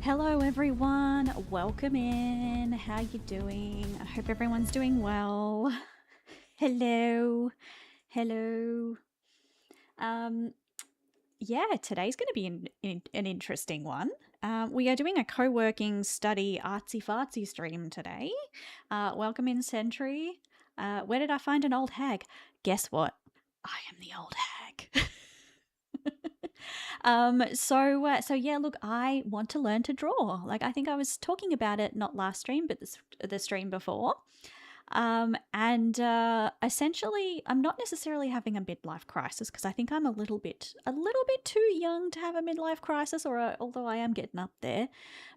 Hello everyone, welcome in. How you doing? I hope everyone's doing well. Hello. Hello. Um today's going to be an interesting one. We are doing a co-working study artsy fartsy stream today. Welcome in Sentry. Where did I find an old hag? Guess what? I am the old hag. So yeah, look, I want to learn to draw. Like I think I was talking about it not last stream, but the stream before. And essentially, I'm not necessarily having a midlife crisis because I think I'm a little bit too young to have a midlife crisis, although I am getting up there.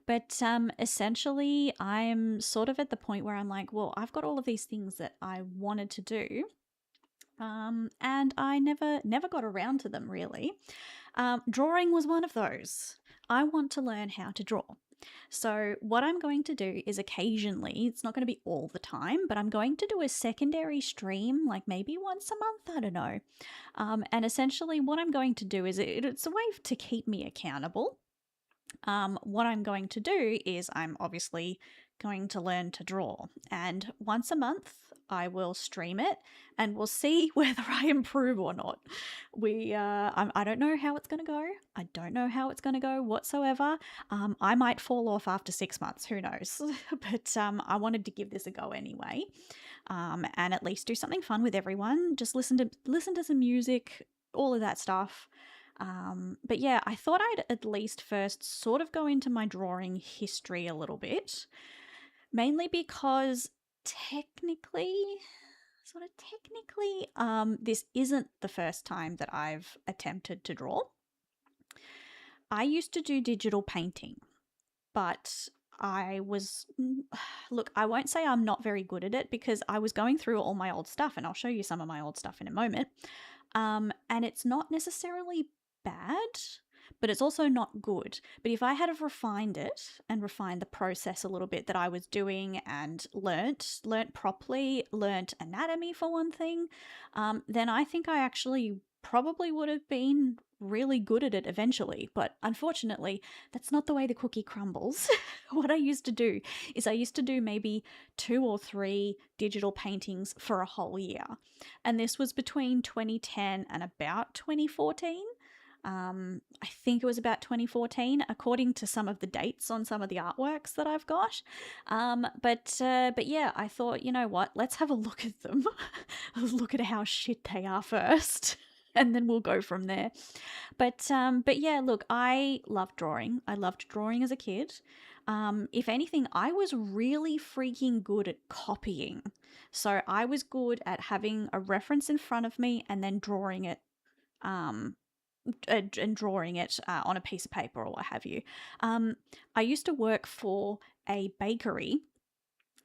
But essentially, I'm sort of at the point where I'm like, well, I've got all of these things that I wanted to do. And I never got around to them really. Drawing was one of those. I want to learn how to draw. So, what I'm going to do is occasionally, it's not going to be all the time, but I'm going to do a secondary stream, like maybe once a month, I don't know. And essentially, what I'm going to do is it's a way to keep me accountable. What I'm going to do is I'm obviously going to learn to draw, and once a month I will stream it and we'll see whether I improve or not. I don't know how it's going to go. I don't know how it's going to go whatsoever. I might fall off after 6 months, who knows. But I wanted to give this a go anyway, and at least do something fun with everyone. Just listen to some music, all of that stuff. But yeah, I thought I'd at least first sort of go into my drawing history a little bit, mainly because technically, this isn't the first time that I've attempted to draw. I used to do digital painting, but look, I won't say I'm not very good at it because I was going through all my old stuff, and I'll show you some of my old stuff in a moment. And it's not necessarily bad, but it's also not good. But if I had have refined it and refined the process a little bit that I was doing and learnt properly, learnt anatomy for one thing, then I think I actually probably would have been really good at it eventually. But unfortunately, that's not the way the cookie crumbles. What I used to do is I used to do maybe 2 or 3 digital paintings for a whole year. And this was between 2010 and about 2014. I think it was about 2014, according to some of the dates on some of the artworks that I've got. But yeah, I thought, you know what? Let's have a look at them. Look at how shit they are first, and then we'll go from there. But yeah, look, I loved drawing. I loved drawing as a kid. If anything, I was really freaking good at copying. So I was good at having a reference in front of me and then drawing it um, on a piece of paper or what have you. I used to work for a bakery.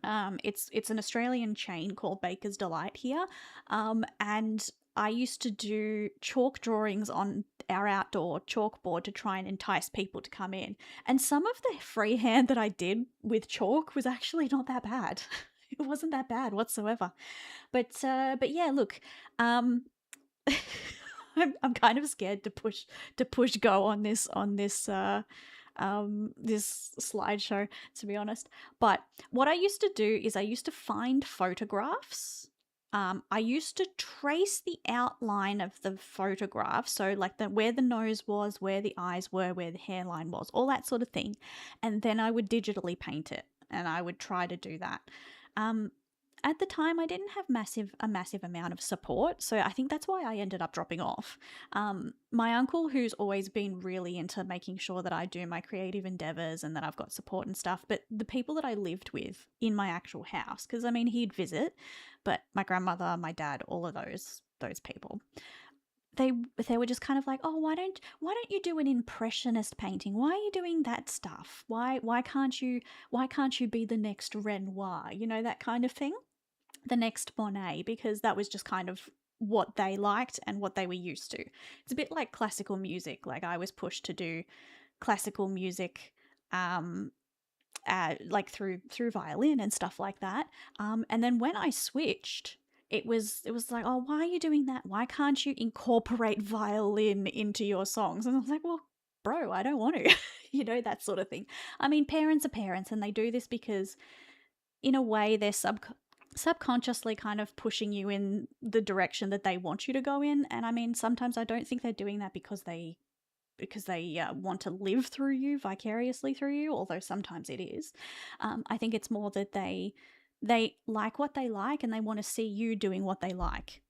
It's an Australian chain called Baker's Delight here, and I used to do chalk drawings on our outdoor chalkboard to try and entice people to come in. And some of the freehand that I did with chalk was actually not that bad. It wasn't that bad whatsoever. But yeah, look, um, I'm kind of scared to push go on this slideshow, to be honest. But what I used to do is I used to find photographs. I used to trace the outline of the photograph, so like where the nose was, where the eyes were, where the hairline was, all that sort of thing, and then I would digitally paint it, and I would try to do that. Um, at the time, I didn't have a massive amount of support, so I think that's why I ended up dropping off. My uncle, who's always been really into making sure that I do my creative endeavors and that I've got support and stuff, but the people that I lived with in my actual house, because I mean, he'd visit, but my grandmother, my dad, all of those people, they were just kind of like, oh, why don't you do an impressionist painting? Why are you doing that stuff? Why can't you be the next Renoir? You know, that kind of thing, the next Monet, because that was just kind of what they liked and what they were used to. It's a bit like classical music. Like I was pushed to do classical music, like through violin and stuff like that. And then when I switched, it was like, oh, why are you doing that? Why can't you incorporate violin into your songs? And I was like, well, bro, I don't want to. that sort of thing. I mean, parents are parents and they do this because, in a way, they're subconsciously kind of pushing you in the direction that they want you to go in. And I mean, sometimes I don't think they're doing that because they want to live through you, vicariously through you, although sometimes it is. I think it's more that they like what they like and they want to see you doing what they like.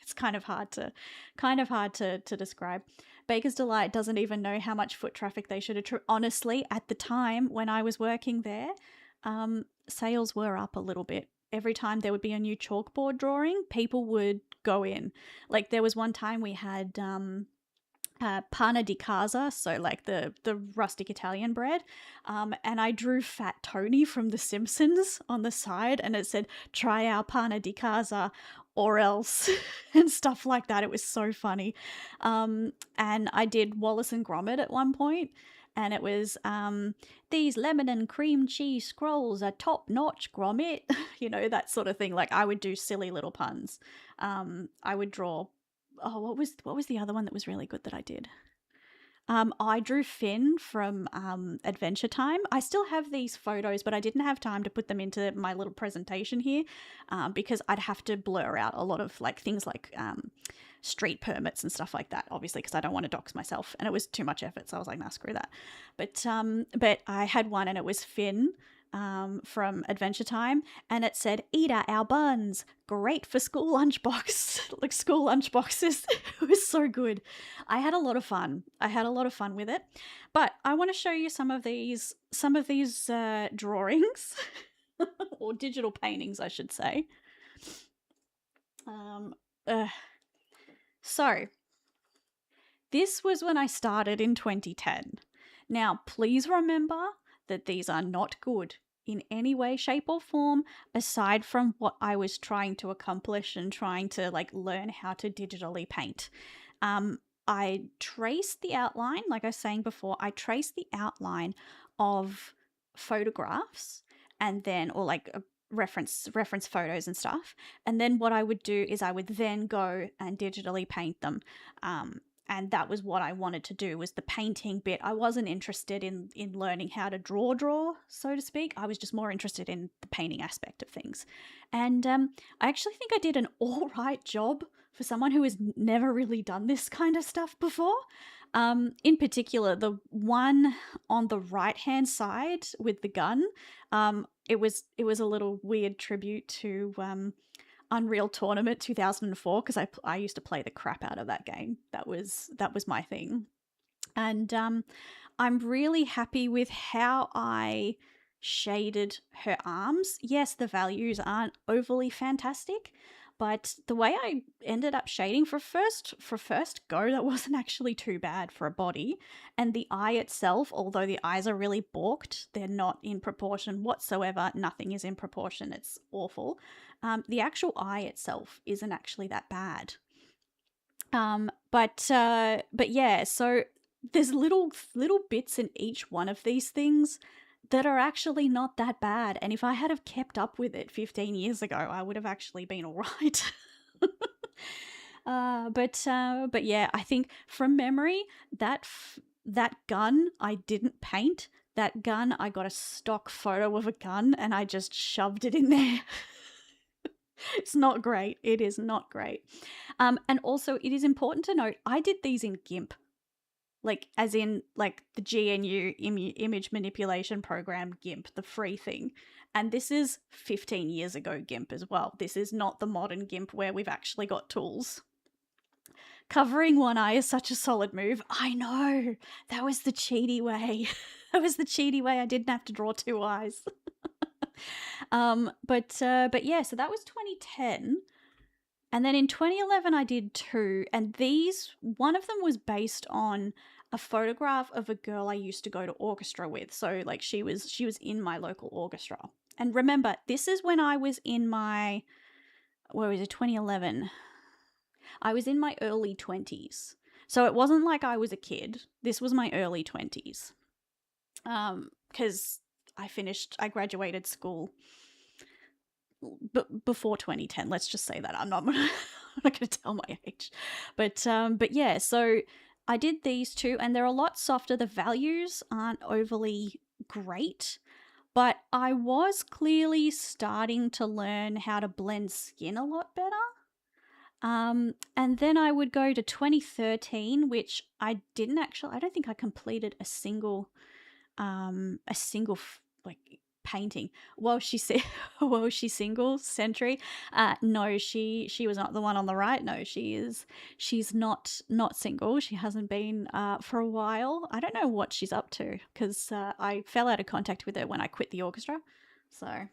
It's kind of hard to describe. Baker's Delight doesn't even know how much foot traffic they should have. Honestly, at the time when I was working there, sales were up a little bit. Every time there would be a new chalkboard drawing, people would go in. Like, there was one time we had panna di casa, so like the rustic Italian bread, and I drew Fat Tony from The Simpsons on the side, and it said, "Try our panna di casa or else," and stuff like that. It was so funny. And I did Wallace and Gromit at one point, and it was, "These lemon and cream cheese scrolls are top notch, Gromit." That sort of thing. Like, I would do silly little puns. I would draw. Oh, what was the other one that was really good that I did? I drew Finn from Adventure Time. I still have these photos, but I didn't have time to put them into my little presentation here, because I'd have to blur out a lot of like things like street permits and stuff like that, obviously, because I don't want to dox myself, and it was too much effort. So I was like, nah, screw that. But I had one, and it was Finn from Adventure Time, and it said, "Eat at our buns, great for school lunchbox." Like, school lunchboxes. It was so good. I had a lot of fun with it. But I want to show you some of these drawings or digital paintings, I should say. So this was when I started in 2010. Now, please remember that these are not good in any way, shape, or form, aside from what I was trying to accomplish and trying to like learn how to digitally paint. I traced the outline, like I was saying before, I traced the outline of photographs, and then, or like reference photos and stuff. And then what I would do is I would then go and digitally paint them. And that was what I wanted to do, was the painting bit. I wasn't interested in learning how to draw, so to speak. I was just more interested in the painting aspect of things. And I actually think I did an all right job for someone who has never really done this kind of stuff before. In particular, the one on the right-hand side with the gun, it was a little weird tribute to Unreal Tournament 2004, because I used to play the crap out of that game. That was my thing. And I'm really happy with how I shaded her arms. Yes, the values aren't overly fantastic, but the way I ended up shading for first go, that wasn't actually too bad for a body. And the eye itself, although the eyes are really balked, they're not in proportion whatsoever. Nothing is in proportion. It's awful. The actual eye itself isn't actually that bad. But yeah, so there's little bits in each one of these things that are actually not that bad. And if I had have kept up with it 15 years ago, I would have actually been all right. But yeah, I think from memory, that gun I didn't paint. That gun, I got a stock photo of a gun and I just shoved it in there. It's not great. It is not great. And also, it is important to note, I did these in GIMP. Like, as in, like, the GNU image manipulation program GIMP, the free thing. And this is 15 years ago GIMP as well. This is not the modern GIMP where we've actually got tools. Covering one eye is such a solid move. I know. That was the cheaty way. That was the cheaty way. I didn't have to draw two eyes. But yeah, so that was 2010. And then in 2011, I did two. And one of them was based on a photograph of a girl I used to go to orchestra with. So like she was in my local orchestra. And remember, this is when I was in my, where was it, 2011? I was in my early 20s. So it wasn't like I was a kid. This was my early 20s. Because I graduated school before 2010. Let's just say that. I'm not going to tell my age. But yeah, so I did these two, and they're a lot softer. The values aren't overly great, but I was clearly starting to learn how to blend skin a lot better. And then I would go to 2013, which I didn't actually, I don't think I completed a single like painting while she said while she single century. No, she was not the one on the right. No, she's not single. She hasn't been for a while. I don't know what she's up to, because I fell out of contact with her when I quit the orchestra. So,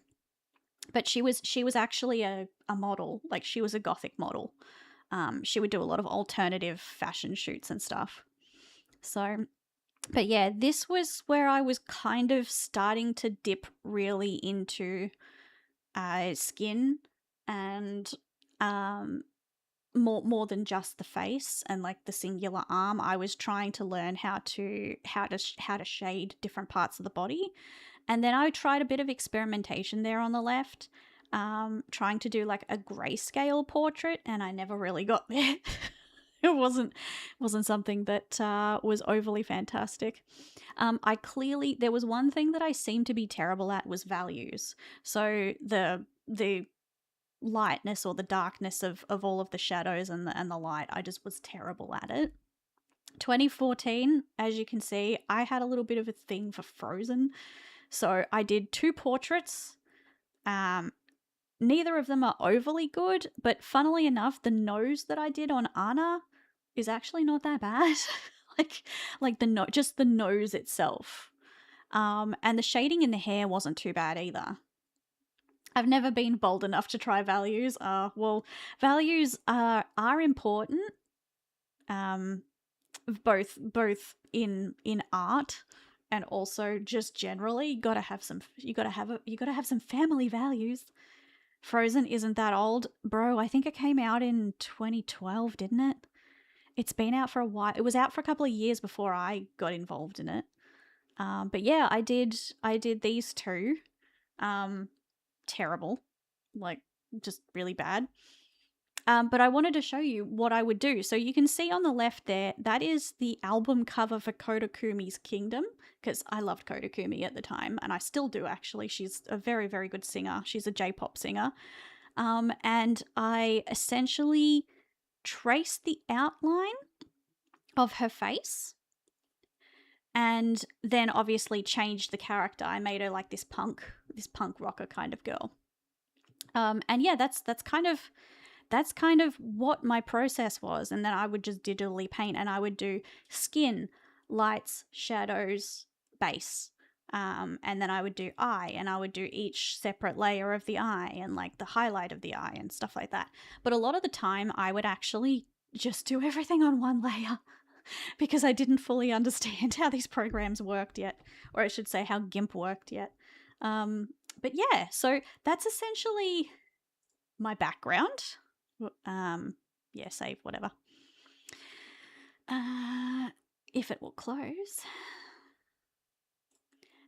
but she was actually a model. Like, she was a gothic model. She would do a lot of alternative fashion shoots and stuff. So, but yeah, this was where I was kind of starting to dip really into skin, and more than just the face and like the singular arm. I was trying to learn how to shade different parts of the body, and then I tried a bit of experimentation there on the left, trying to do like a grayscale portrait, and I never really got there. It wasn't something that was overly fantastic. There was one thing that I seemed to be terrible at, was values. So the lightness or the darkness of all of the shadows and the light, I just was terrible at it. 2014, as you can see, I had a little bit of a thing for Frozen. So I did 2 portraits. Neither of them are overly good, but funnily enough, the nose that I did on Anna is actually not that bad. like just the nose itself. And the shading in the hair wasn't too bad either. I've never been bold enough to try values. Well, values are important. Both in art and also just generally. You gotta have some family values. Frozen isn't that old, bro. I think it came out in 2012, didn't it? It's been out for a while. It was out for a couple of years before I got involved in it. But yeah, I did these 2. Terrible, like just really bad. But I wanted to show you what I would do. So you can see on the left there, that is the album cover for Kodakumi's Kingdom, because I loved Kodakumi at the time, and I still do actually. She's a very, very good singer. She's a J-pop singer. And I essentially traced the outline of her face, and then obviously changed the character. I made her like this punk rocker kind of girl. And yeah, that's kind of what my process was. And then I would just digitally paint, and I would do skin, lights, shadows, base. And then I would do eye, and I would do each separate layer of the eye and like the highlight of the eye and stuff like that. But a lot of the time I would actually just do everything on one layer because I didn't fully understand how these programs worked yet, or I should say how GIMP worked yet. But yeah, so that's essentially my background. Yeah, save, whatever. If it will close.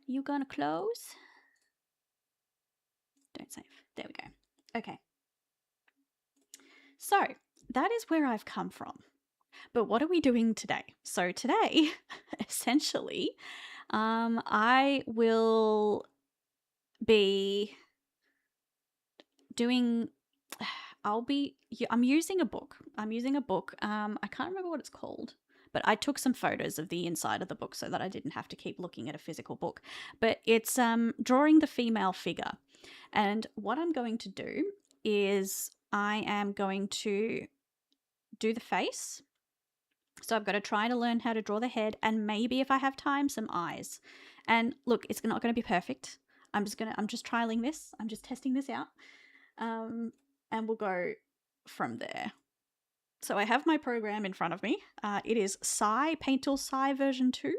You gonna close? Don't save. There we go. Okay. So that is where I've come from. But what are we doing today? So today, essentially, I will be doing... I'm using a book. I can't remember what it's called, but I took some photos of the inside of the book so that I didn't have to keep looking at a physical book. But it's drawing the female figure. And what I'm going to do is I am going to do the face. So I've got to try to learn how to draw the head, and maybe if I have time, some eyes. And look, it's not going to be perfect. I'm just trialing this. I'm just testing this out. And we'll go from there. So I have my program in front of me. It is Paint Tool Sai version 2.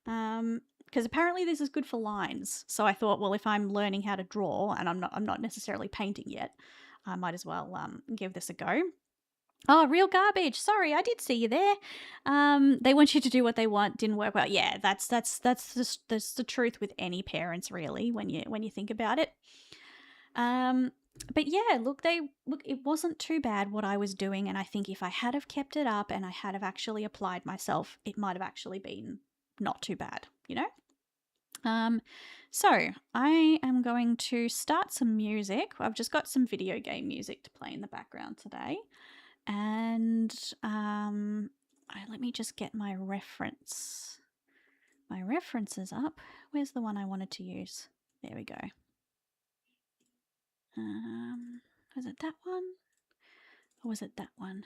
Because apparently this is good for lines. So I thought, well, if I'm learning how to draw and I'm not necessarily painting yet, I might as well give this a go. Oh, Real Garbage. Sorry, I did see you there. They want you to do what they want. Didn't work well. Yeah, that's the truth with any parents, really, when you think about it. But yeah, look, it wasn't too bad what I was doing, and I think if I had have kept it up and I had have actually applied myself, it might have actually been not too bad, you know? So I am going to start some music. I've just got some video game music to play in the background today. And let me just get my references up. Where's the one I wanted to use? There we go. Was it that one? Or was it that one?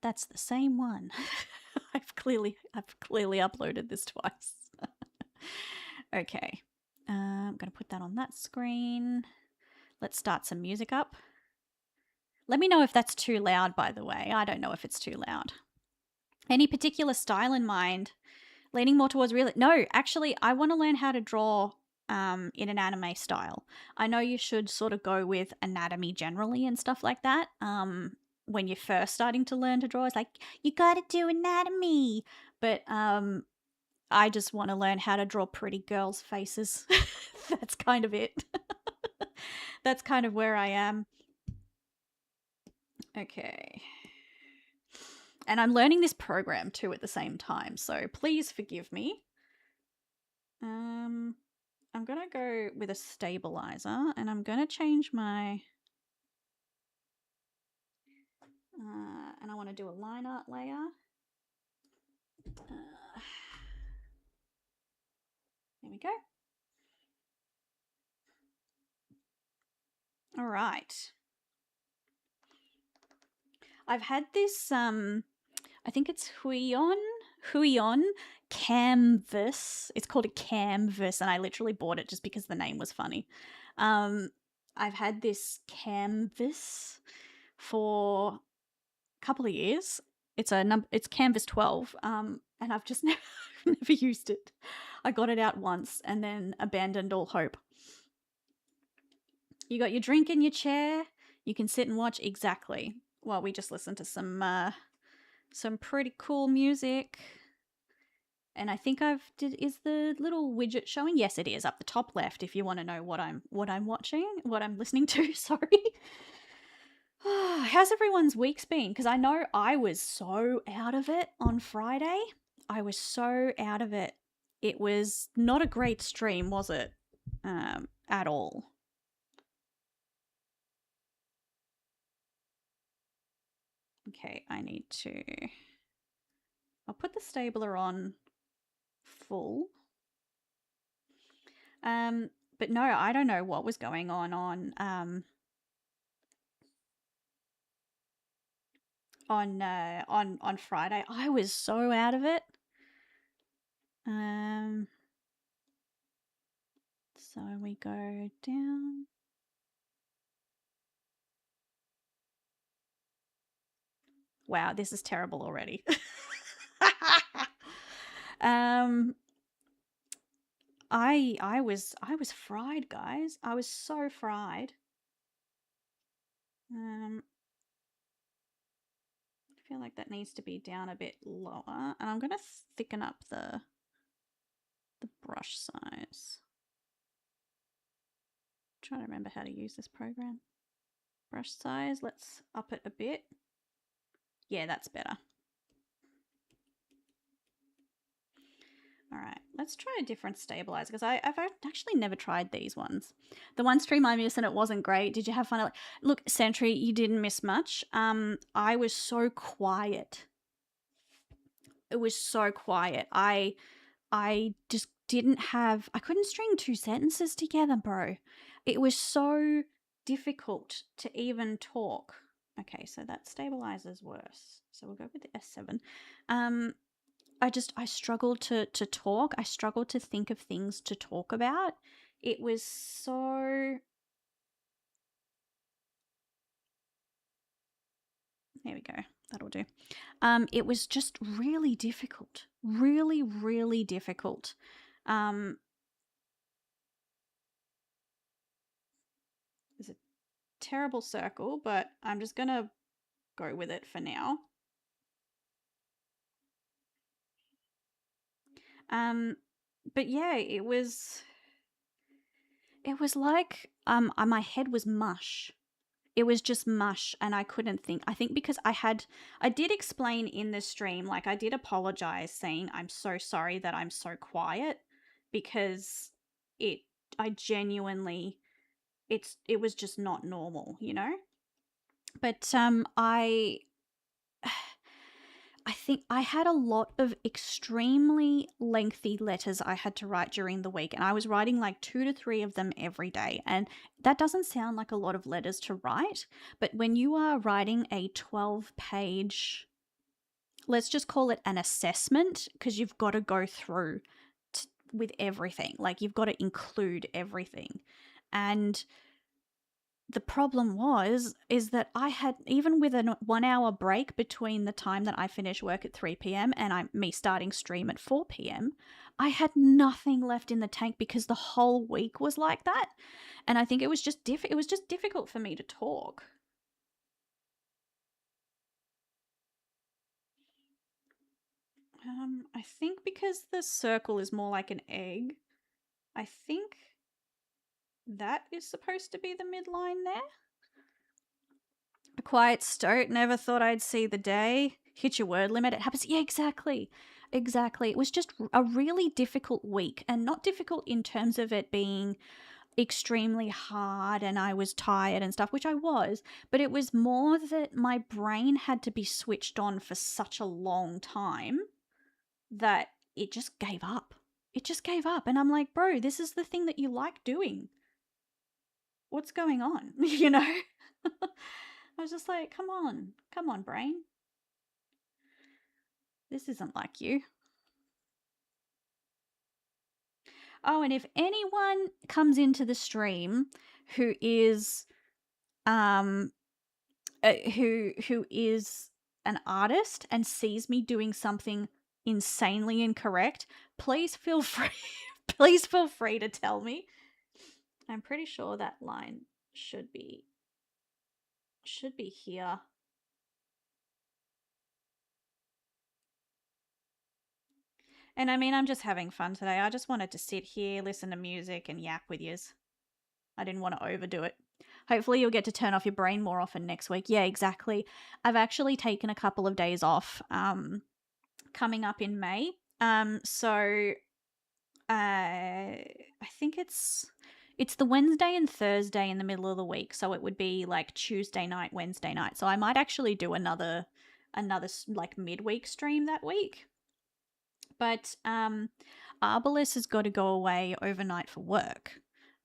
That's the same one. I've clearly uploaded this twice. Okay. I'm going to put that on that screen. Let's start some music up. Let me know if that's too loud, by the way. I don't know if it's too loud. Any particular style in mind? Leaning more towards real. No, actually, I want to learn how to draw in an anime style. I know you should sort of go with anatomy generally and stuff like that. When you're first starting to learn to draw, it's like, you gotta do anatomy. But I just want to learn how to draw pretty girls' faces. That's kind of it. That's kind of where I am. Okay. And I'm learning this program too at the same time, so please forgive me. I'm going to go with a stabilizer, and I'm going to change my... and I want to do a line art layer. There we go. All right. I've had this, I think it's Huion canvas. It's called a canvas, and I literally bought it just because the name was funny. I've had this canvas for a couple of years. It's Canvas 12, and I've just never used it. I got it out once and then abandoned all hope. You got your drink in your chair. You can sit and watch exactly while we just listen to some pretty cool music. And I think is the little widget showing? Yes, it is up the top left if you want to know what I'm watching, what I'm listening to. Sorry. How's everyone's weeks been? Because I know I was so out of it on Friday. I was so out of it. It was not a great stream, was it? At all. Okay, I'll put the stabler on full. But no, I don't know what was going on Friday. I was so out of it. So we go down. Wow, this is terrible already. I was fried, guys. I was so fried. I feel like that needs to be down a bit lower, and I'm gonna thicken up the brush size. I'm trying to remember how to use this program. Brush size, let's up it a bit. Yeah, that's better. All right, let's try a different stabilizer because I've actually never tried these ones. The one stream I missed and it wasn't great. Did you have fun? Look, Sentry, you didn't miss much. I was so quiet. It was so quiet. I just I couldn't string two sentences together, bro. It was so difficult to even talk. Okay, so that stabilizer's worse. So we'll go with the S7. I struggled to talk. I struggled to think of things to talk about. It was so... There we go. That'll do. It was just really difficult. Really, really difficult. There's a terrible circle, but I'm just gonna go with it for now. But yeah, it was It was like my head was mush. It was just mush and I couldn't think. I think because I did explain in the stream, like I did apologize saying I'm so sorry that I'm so quiet because it I genuinely it was just not normal, you know? But I think I had a lot of extremely lengthy letters I had to write during the week, and I was writing like 2 to 3 of them every day. And that doesn't sound like a lot of letters to write, but when you are writing a 12-page, let's just call it an assessment, because you've got to go through with everything, like you've got to include everything. And the problem is that I had, even with a 1 hour break between the time that I finish work at 3 p.m. and me starting stream at 4 p.m., I had nothing left in the tank because the whole week was like that. And I think it was just it was just difficult for me to talk. I think because the circle is more like an egg, I think that is supposed to be the midline there. A quiet stoat, never thought I'd see the day. Hit your word limit, it happens. Yeah, exactly. Exactly. It was just a really difficult week, and not difficult in terms of it being extremely hard and I was tired and stuff, which I was, but it was more that my brain had to be switched on for such a long time that it just gave up. It just gave up. And I'm like, bro, this is the thing that you like doing. What's going on? You know? I was just like, come on, brain. This isn't like you. Oh, and if anyone comes into the stream who is who is an artist and sees me doing something insanely incorrect, please feel free please feel free to tell me. I'm pretty sure that line should be here. And I mean, I'm just having fun today. I just wanted to sit here, listen to music, and yap with yous. I didn't want to overdo it. Hopefully, you'll get to turn off your brain more often next week. Yeah, exactly. I've actually taken a couple of days off coming up in May. So I think it's the Wednesday and Thursday in the middle of the week, so it would be like Tuesday night, Wednesday night. So I might actually do another like midweek stream that week. But Arbalest has got to go away overnight for work.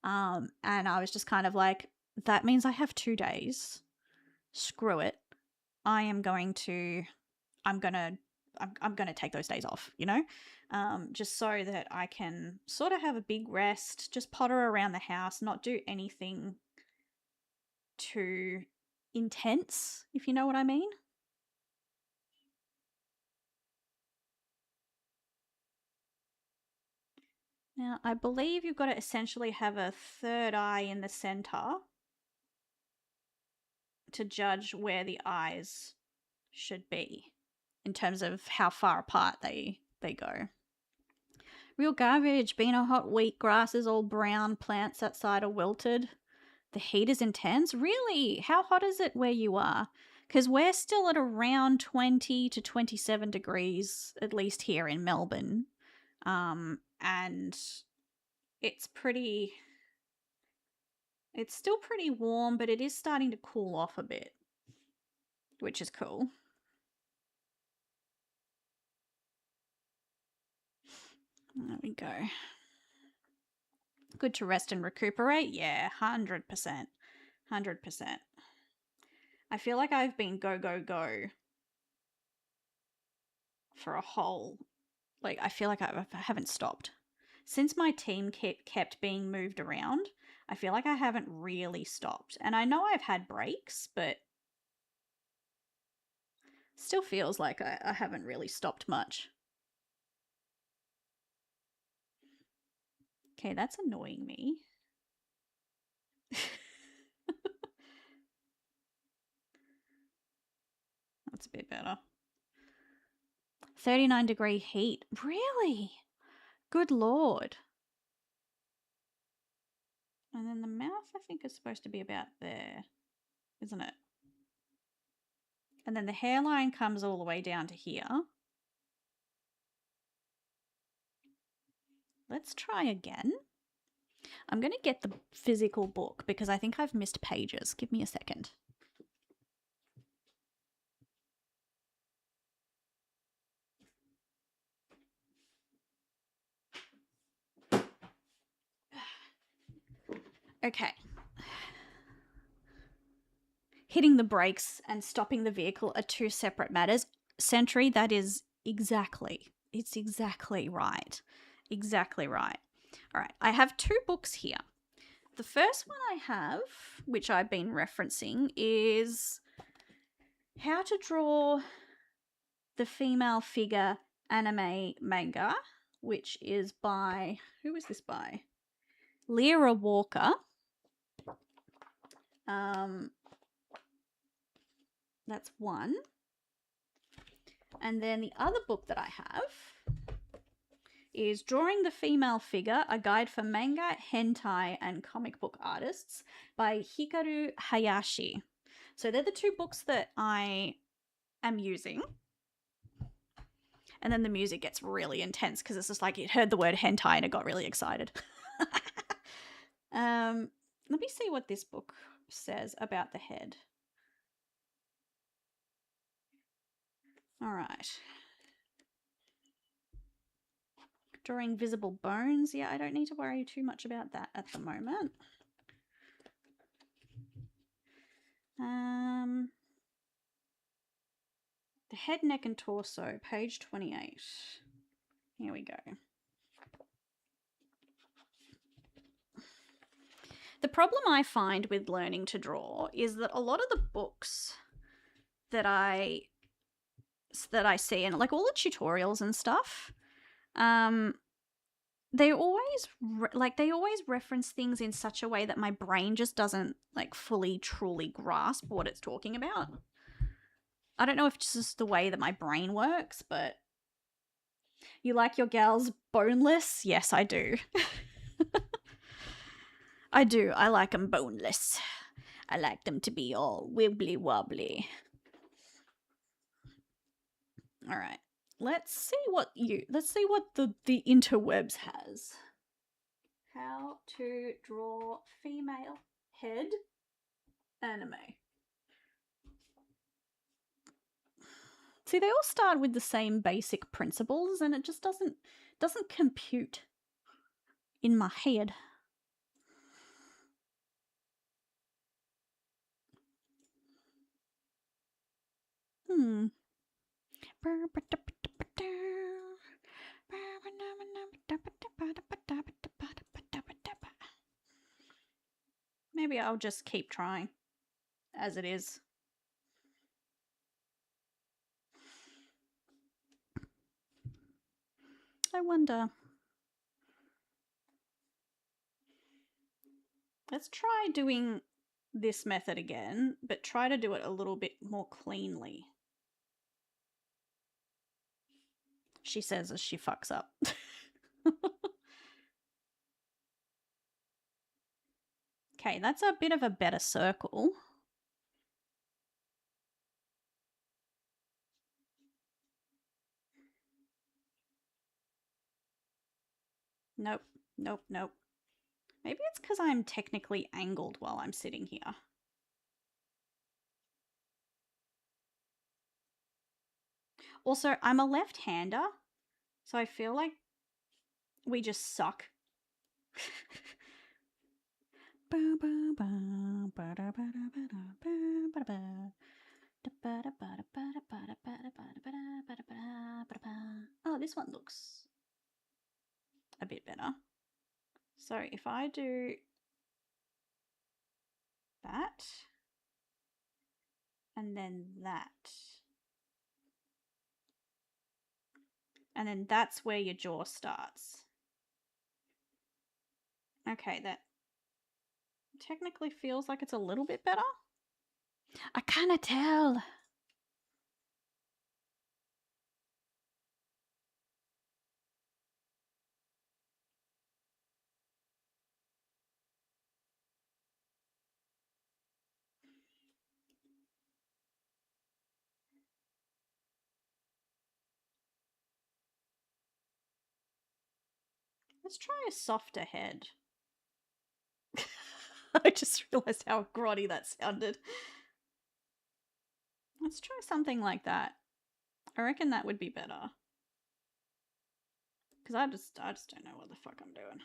And I was just kind of like, that means I have 2 days. Screw it. I'm going to take those days off, you know? Just so that I can sort of have a big rest, just potter around the house, not do anything too intense, if you know what I mean. Now, I believe you've got to essentially have a third eye in the center to judge where the eyes should be in terms of how far apart they go. Real garbage. Been a hot week. Grass is all brown. Plants outside are wilted. The heat is intense. Really? How hot is it where you are? Because we're still at around 20 to 27 degrees, at least here in Melbourne. And it's still pretty warm, but it is starting to cool off a bit, which is cool. There we go. Good to rest and recuperate? Yeah, 100%. 100%. I feel like I've been go, go, go for a whole... Like, I feel like I haven't stopped. Since my team kept being moved around, I feel like I haven't really stopped. And I know I've had breaks, but still feels like I haven't really stopped much. Okay, that's annoying me. That's a bit better. 39-degree heat. Really? Good lord. then the mouth, I think, is supposed to be about there, isn't it? And then the hairline comes all the way down to here. Let's try again. I'm going to get the physical book because I think I've missed pages. Give me a second. Okay. Hitting the brakes and stopping the vehicle are two separate matters. Sentry, that is it's exactly right. Exactly right. All right, I have two books here. The first one I have, which I've been referencing, is How to Draw the Female Figure Anime Manga, which is by, who is this by? Lyra Walker. That's one. And then the other book that I have is Drawing the Female Figure, A Guide for Manga, Hentai, and Comic Book Artists by Hikaru Hayashi. So they're the two books that I am using. And then the music gets really intense because it's just like it heard the word hentai and it got really excited. Let me see what this book says about the head. All right. Drawing visible bones. Yeah, I don't need to worry too much about that at the moment. The head, neck, and torso, page 28. Here we go. The problem I find with learning to draw is that a lot of the books that I see, and like all the tutorials and stuff, they always reference things in such a way that my brain just doesn't like fully truly grasp what it's talking about. I don't know if it's just the way that my brain works, but you like your gals boneless? Yes, I do. I do. I like them boneless. I like them to be all wibbly wobbly. All right. Let's see what the interwebs has. How to draw female head anime. See, they all start with the same basic principles and it just doesn't compute in my head. Maybe I'll just keep trying as it is. I wonder. Let's try doing this method again, but try to do it a little bit more cleanly. She says as she fucks up. Okay, that's a bit of a better circle. Nope, nope, nope. Maybe it's because I'm technically angled while I'm sitting here. Also, I'm a left-hander, so I feel like we just suck. Oh, this one looks a bit better. So if I do that, and then that, and then that's where your jaw starts. Okay, that technically feels like it's a little bit better. I can't tell. Let's try a softer head. I just realised how grotty that sounded. Let's try something like that. I reckon that would be better. Because I just don't know what the fuck I'm doing.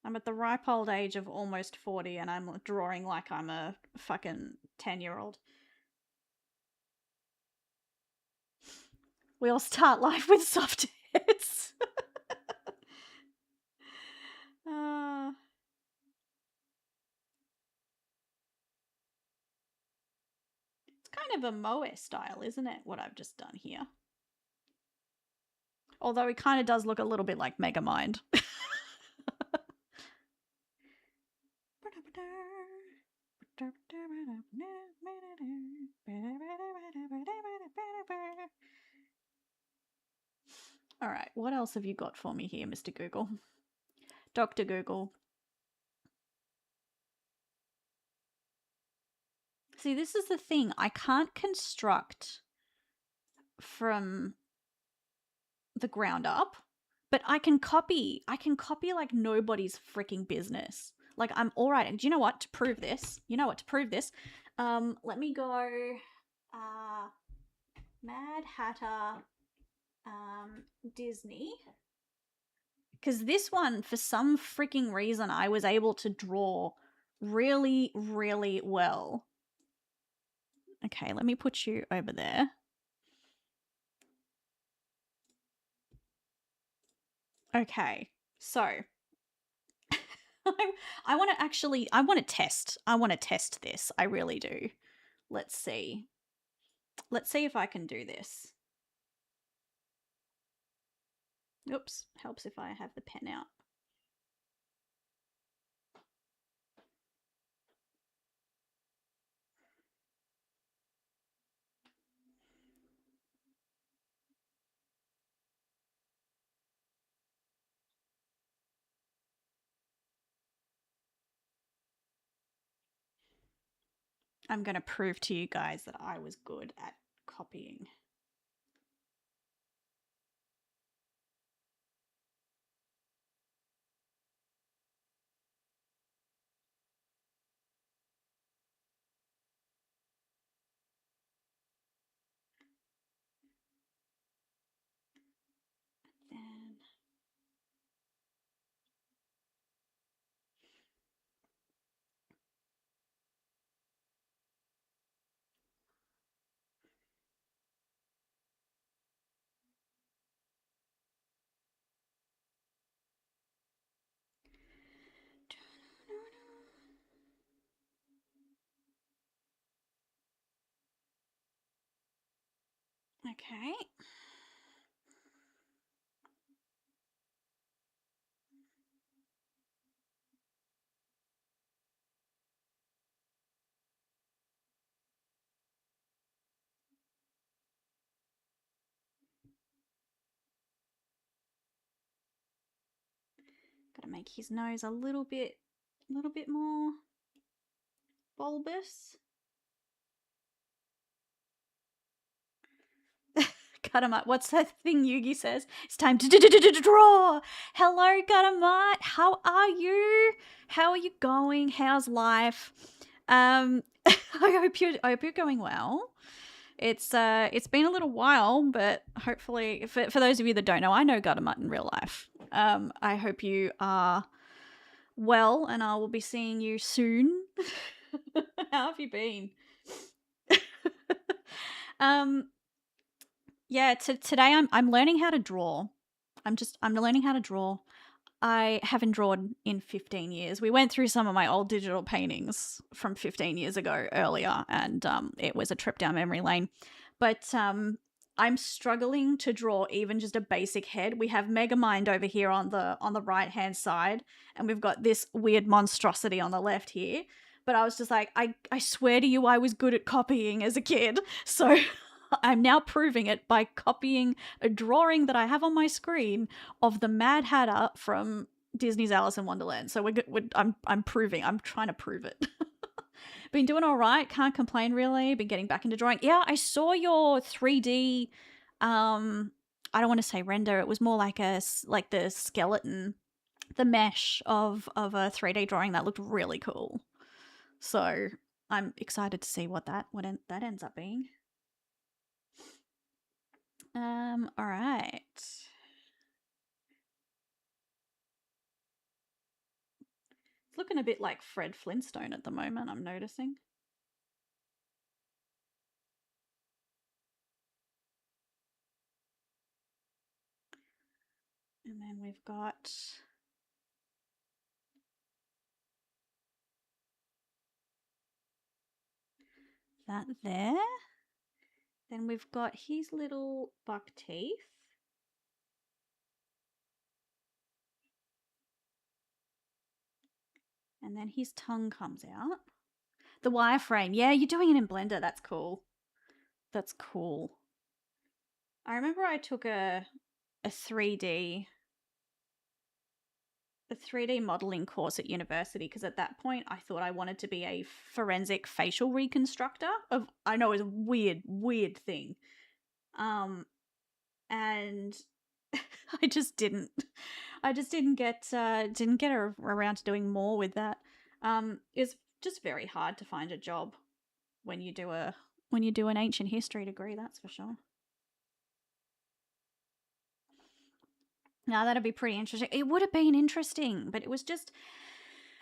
I'm at the ripe old age of almost 40 and I'm drawing like I'm a fucking 10-year-old. We all start life with soft heads. It's kind of a moe style, isn't it, what I've just done here? Although it kind of does look a little bit like Megamind. All right, what else have you got for me here, Mr. Google? Dr. Google. See, this is the thing. I can't construct from the ground up, but I can copy. I can copy like nobody's freaking business. Like, I'm all right. And do you know what? To prove this, let me go Mad Hatter Disney. Because this one, for some freaking reason, I was able to draw really, really well. Okay, let me put you over there. Okay, so I want to test this. I really do. Let's see if I can do this. Oops, helps if I have the pen out. I'm going to prove to you guys that I was good at copying. Then okay. Gotta make his nose a little bit more bulbous. Gadamat, what's that thing Yugi says? It's time to draw. Hello, Gadamat. How are you? How are you going? How's life? I hope you're going well. It's been a little while, but hopefully, for those of you that don't know, I know Gadamat in real life. I hope you are well, and I will be seeing you soon. How have you been? Yeah, today I'm learning how to draw. I'm learning how to draw. I haven't drawn in 15 years. We went through some of my old digital paintings from 15 years ago earlier, and it was a trip down memory lane. But I'm struggling to draw even just a basic head. We have Megamind over here on the right-hand side, and we've got this weird monstrosity on the left here. But I was just like, I swear to you, I was good at copying as a kid. So I'm now proving it by copying a drawing that I have on my screen of the Mad Hatter from Disney's Alice in Wonderland. So I'm trying to prove it. Been doing all right. Can't complain really. Been getting back into drawing. Yeah, I saw your 3D I don't want to say render, it was more like like the skeleton, the mesh of a 3D drawing that looked really cool. So I'm excited to see what that ends up being. All right. It's looking a bit like Fred Flintstone at the moment, I'm noticing. And then we've got that there. Then we've got his little buck teeth. And then his tongue comes out. The wireframe. Yeah, you're doing it in Blender. That's cool. That's cool. I remember I took a 3D modeling course at university because at that point I thought I wanted to be a forensic facial reconstructor of, I know it's a weird thing. And I just didn't get around to doing more with that. It's just very hard to find a job when you do an ancient history degree, that's for sure. Now that'd be pretty interesting. It would have been interesting, but it was just,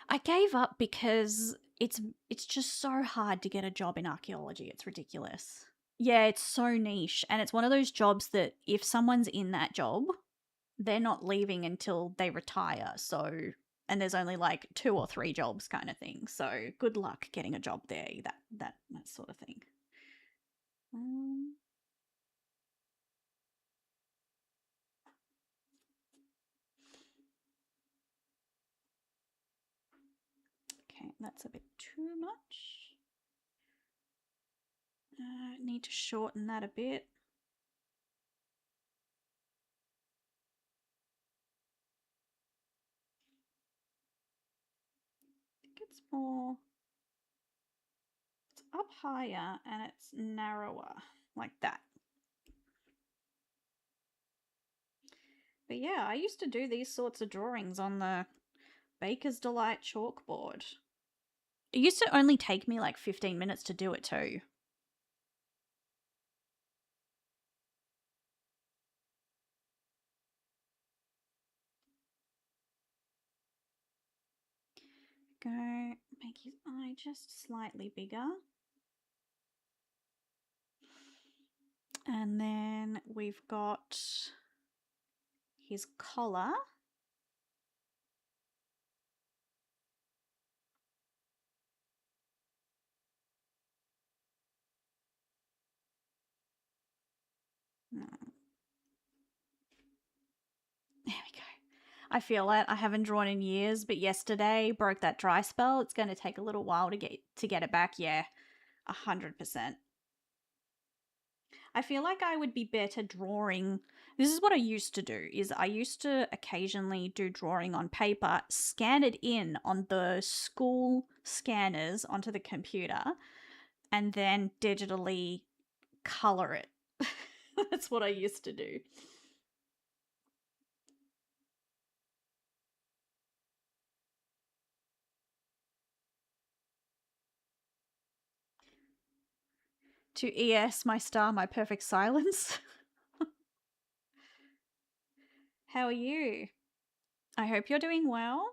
I gave up because it's just so hard to get a job in archaeology. It's ridiculous. Yeah, it's so niche, and it's one of those jobs that if someone's in that job, they're not leaving until they retire. So, and there's only like 2 or 3 jobs kind of thing. So, good luck getting a job there. That sort of thing. Okay, that's a bit too much. Need to shorten that a bit. I think it's more. It's up higher and it's narrower, like that. But yeah, I used to do these sorts of drawings on the Baker's Delight chalkboard. It used to only take me like 15 minutes to do it too. Go make his eye just slightly bigger. And then we've got his collar. There we go. I feel it. I haven't drawn in years, but yesterday broke that dry spell. It's going to take a little while to get it back. Yeah, 100%. I feel like I would be better drawing. This is what I used to do. Is I used to occasionally do drawing on paper, scan it in on the school scanners onto the computer, and then digitally color it. That's what I used to do. To ES my star, my perfect silence. How are you? I hope you're doing well.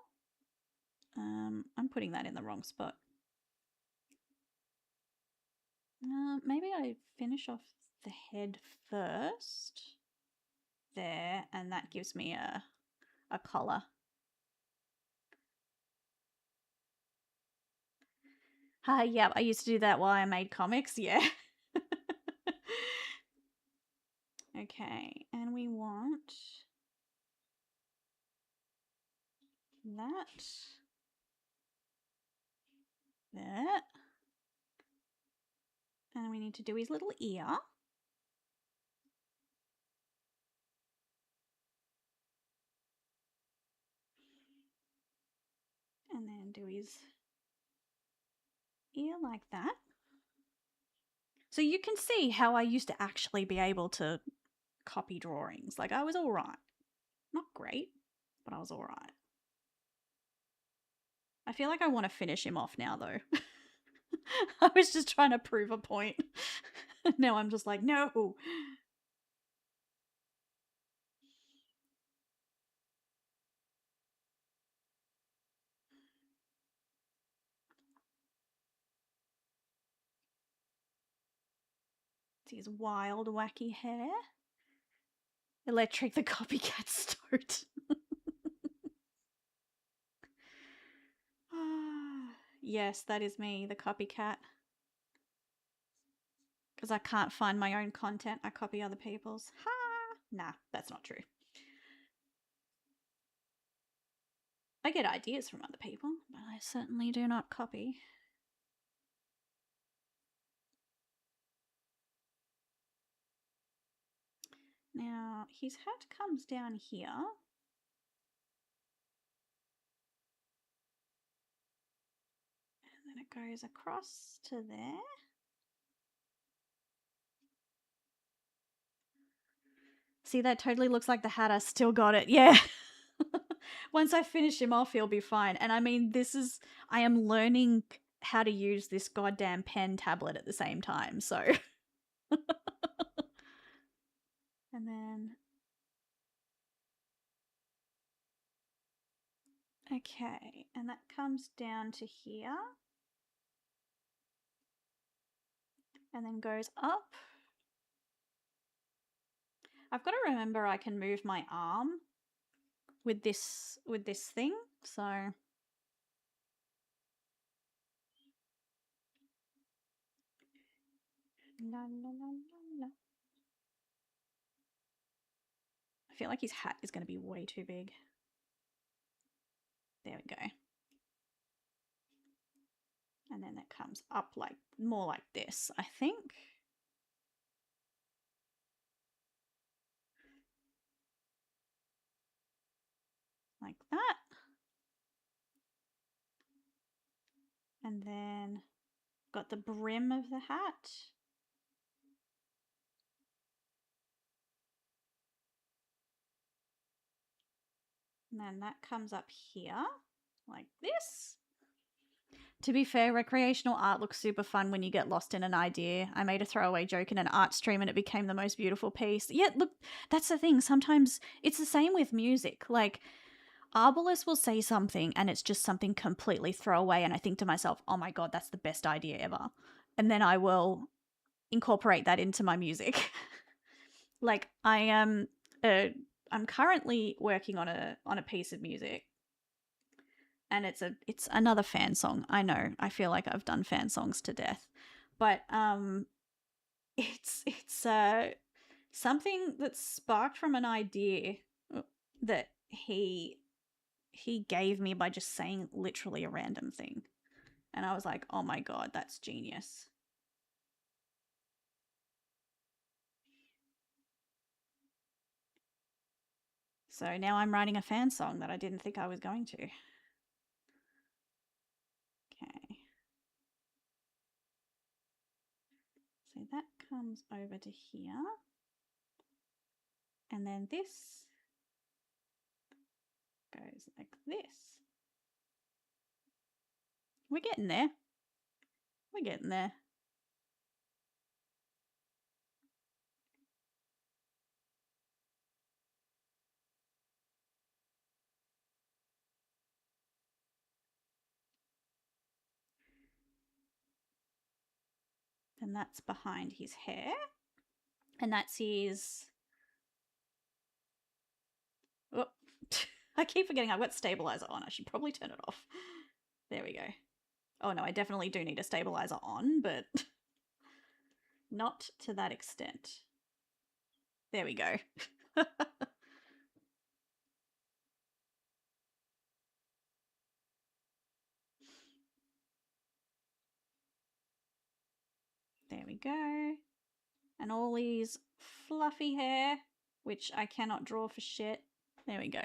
I'm putting that in the wrong spot. Maybe I finish off the head first. There, and that gives me a collar. Yeah, I used to do that while I made comics, yeah. Okay, and we want that. That. And we need to do his little ear. And then do his ear like that. So you can see how I used to actually be able to copy drawings. Like, I was all right. Not great, but I was all right. I feel like I want to finish him off now, though. I was just trying to prove a point. Now I'm just like, no. It's his wild, wacky hair. Electric the copycat stoat. Yes, that is me, the copycat. Because I can't find my own content, I copy other people's. Ha! Nah, that's not true. I get ideas from other people, but I certainly do not copy. Now, his hat comes down here. And then it goes across to there. See, that totally looks like the hat. I still got it. Yeah. Once I finish him off, he'll be fine. And I mean, I am learning how to use this goddamn pen tablet at the same time, so. And then. Okay, and that comes down to here. And then goes up. I've got to remember I can move my arm with this thing, so. La, la, la, la, la. I feel like his hat is going to be way too big. There we go. And then it comes up like more like this, I think. Like that. And then got the brim of the hat. And then that comes up here like this. To be fair, recreational art looks super fun when you get lost in an idea. I made a throwaway joke in an art stream and it became the most beautiful piece. Yeah, look, that's the thing. Sometimes it's the same with music. Like, Arbalest will say something and it's just something completely throwaway, and I think to myself, oh my god, that's the best idea ever. And then I will incorporate that into my music. Like, I'm currently working on a piece of music, and it's another fan song. I know. I feel like I've done fan songs to death. But it's something that's sparked from an idea that he gave me by just saying literally a random thing. And I was like, "Oh my god, that's genius." So now I'm writing a fan song that I didn't think I was going to. Okay. So that comes over to here. And then this goes like this. We're getting there. We're getting there. And that's behind his hair. And that's his. Oh, I keep forgetting I've got stabilizer on. I should probably turn it off. There we go. Oh no, I definitely do need a stabilizer on, but not to that extent. There we go. There we go. And all these fluffy hair, which I cannot draw for shit. There we go.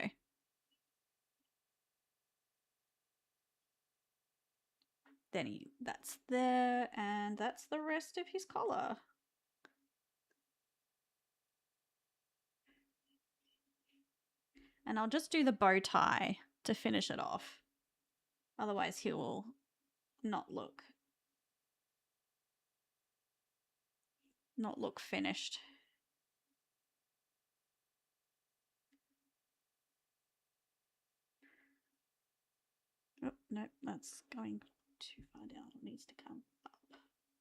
Then that's there, and that's the rest of his collar. And I'll just do the bow tie to finish it off. Otherwise he will not look finished. Oh, nope, that's going too far down. It needs to come up.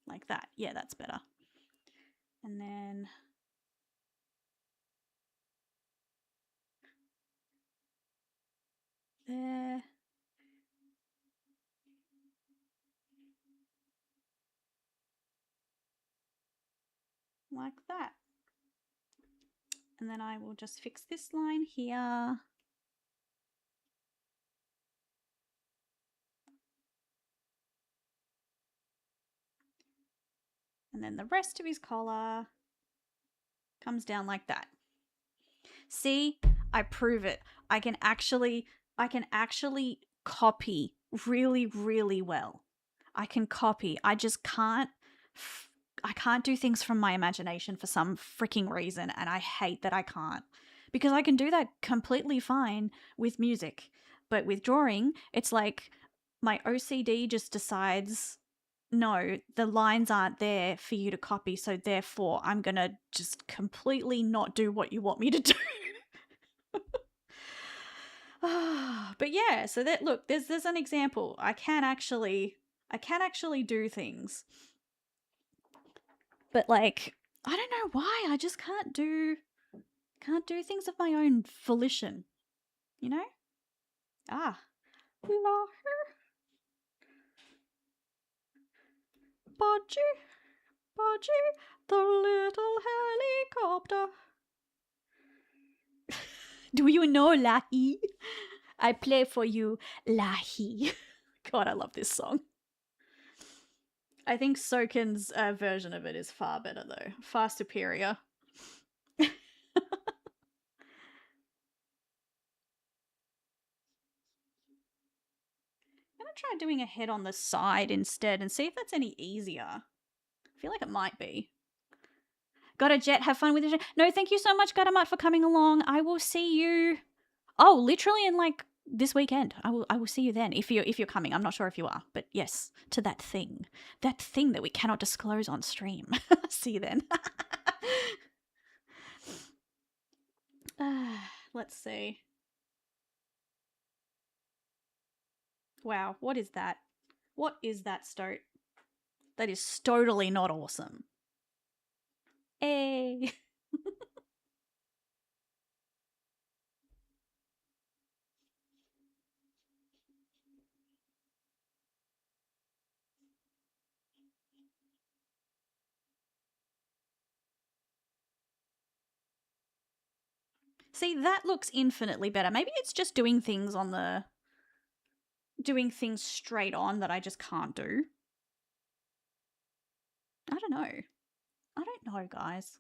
Like that. Yeah, that's better. And then there. Like that. And then I will just fix this line here. And then the rest of his collar comes down like that. See, I prove it. I can actually copy really, really well. I can copy. I just can't do things from my imagination for some freaking reason, and I hate that I can't. Because I can do that completely fine with music, but with drawing, it's like my OCD just decides, no, the lines aren't there for you to copy, so therefore I'm gonna just completely not do what you want me to do. But yeah, so that, look, there's an example. I can actually do things. But like, I don't know why, I just can't do things of my own volition, you know? Ah. Budgie, the little helicopter. Do you know Lahi? I play for you, Lahi. God, I love this song. I think Soken's version of it is far better, though. Far superior. I'm gonna try doing a head on the side instead and see if that's any easier. I feel like it might be. Got a jet, have fun with it. No, thank you so much, Gadamat, for coming along. I will see you. Oh, literally in like this weekend. I will see you then if you're coming. I'm not sure if you are, but yes, to that thing that we cannot disclose on stream. See you then. Let's see. Wow, what is that? What is that, Stoat? That is totally not awesome. Hey. See, that looks infinitely better. Maybe it's just doing things straight on that I just can't do. I don't know. I don't know, guys.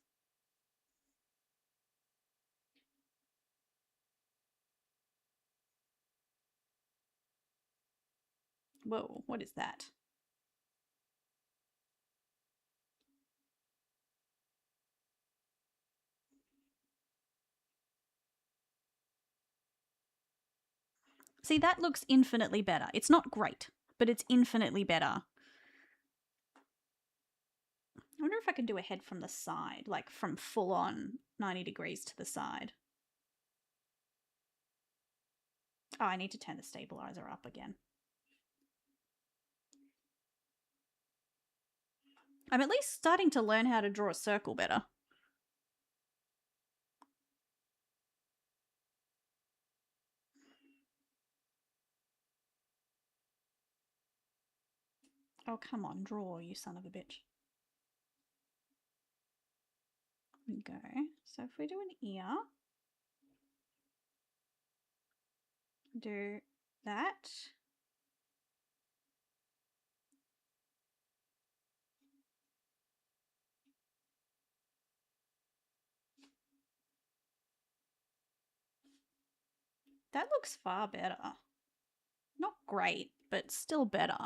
Whoa, what is that? See, that looks infinitely better. It's not great, but it's infinitely better. I wonder if I can do a head from the side, like from full on 90 degrees to the side. Oh, I need to turn the stabilizer up again. I'm at least starting to learn how to draw a circle better. Oh, come on, draw, you son of a bitch. There we go. So if we do an ear, do that. That looks far better. Not great, but still better.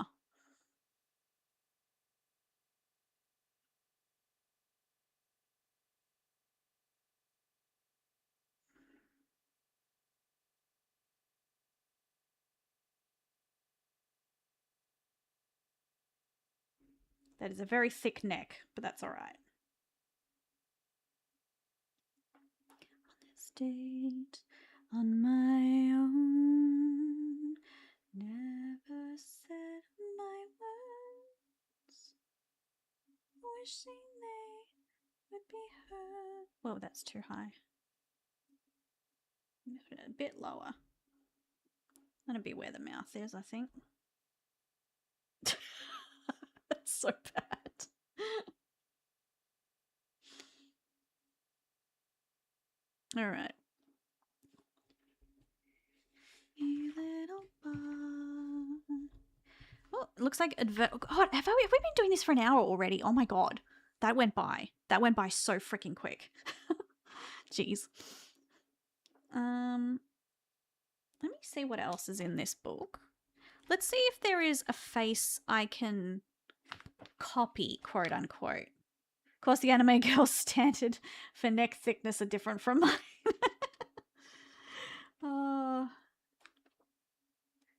That is a very thick neck, but that's all right. On this date, on my own, never said my words, wishing they would be heard. Whoa, that's too high. A bit lower. That'll be where the mouth is, I think. That's so bad. All right. Little bar. Oh, it looks like God, have we been doing this for an hour already? Oh my God, that went by. That went by so freaking quick. Jeez. Let me see what else is in this book. Let's see if there is a face I can copy, quote unquote. Of course, the anime girl's standard for neck thickness are different from mine. Oh.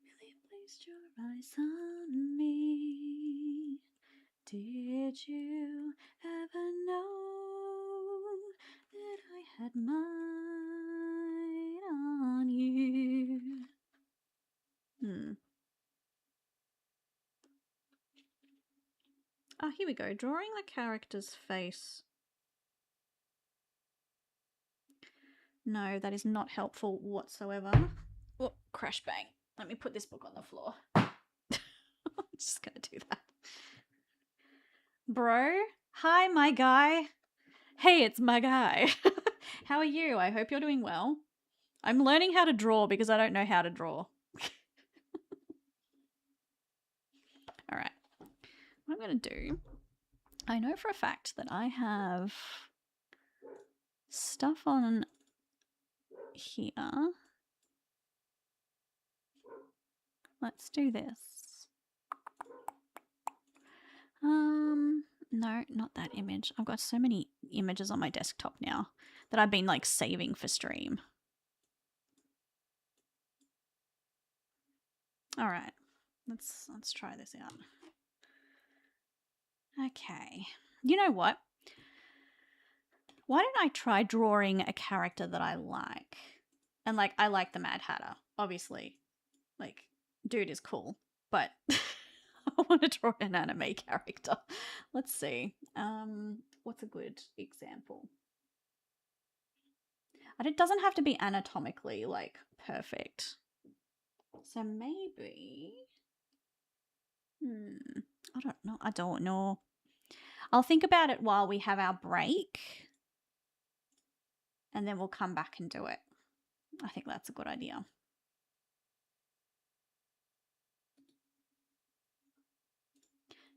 Really placed your eyes on me. Did you ever know that I had mine on you? Oh, here we go. Drawing the character's face. No, that is not helpful whatsoever. Oh, crash bang. Let me put this book on the floor. I'm just gonna do that. Bro, hi, my guy. Hey, it's my guy. How are you? I hope you're doing well. I'm learning how to draw because I don't know how to draw. All right. What I'm going to do, I know for a fact that I have stuff on here. Let's do this. No, not that image. I've got so many images on my desktop now that I've been like saving for stream. All right. Let's try this out. Okay. You know what? Why don't I try drawing a character that I like? And like I like the Mad Hatter, obviously. Like dude is cool, but I want to draw an anime character. Let's see. What's a good example? And it doesn't have to be anatomically like perfect. So maybe I don't know. I'll think about it while we have our break. And then we'll come back and do it. I think that's a good idea.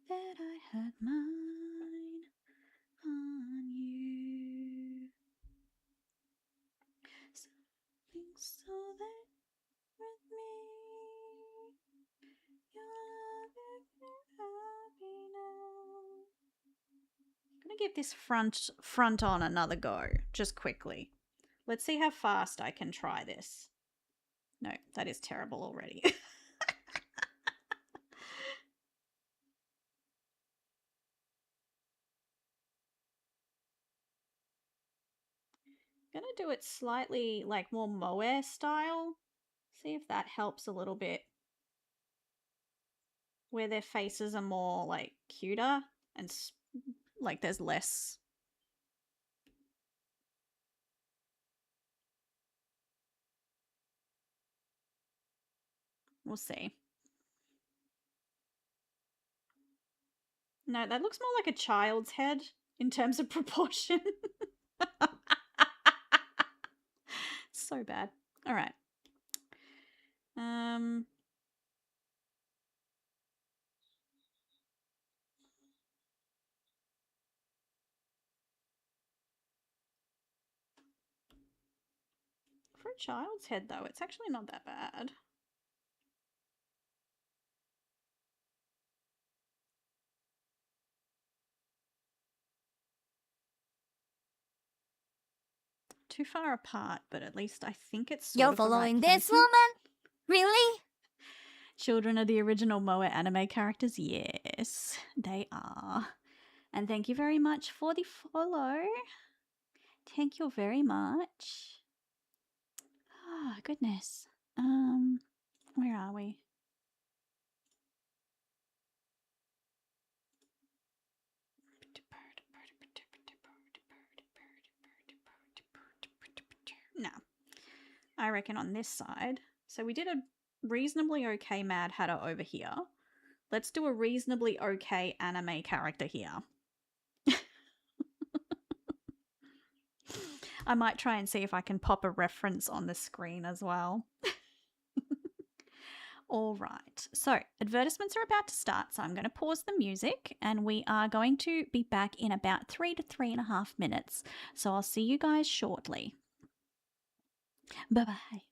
That I had mine on you. Something so that with me, you're happy now. I'm gonna give this front on another go, just quickly. Let's see how fast I can try this. No, that is terrible already. Gonna do it slightly like more moe style. See if that helps a little bit. Where their faces are more like cuter and like there's less. We'll see. No, that looks more like a child's head in terms of proportion. So bad. All right. For a child's head, though, it's actually not that bad. Too far apart, but at least I think it's sort You're of the right following this placement. woman? Really? Children of the original Moe anime characters? Yes, they are. And thank you very much for the follow. Thank you very much. Oh, goodness. Where are we? No. I reckon on this side. So we did a reasonably okay Mad Hatter over here. Let's do a reasonably okay anime character here. I might try and see if I can pop a reference on the screen as well. All right, so advertisements are about to start, so I'm going to pause the music and we are going to be back in about 3 to 3.5 minutes. So I'll see you guys shortly. Bye-bye.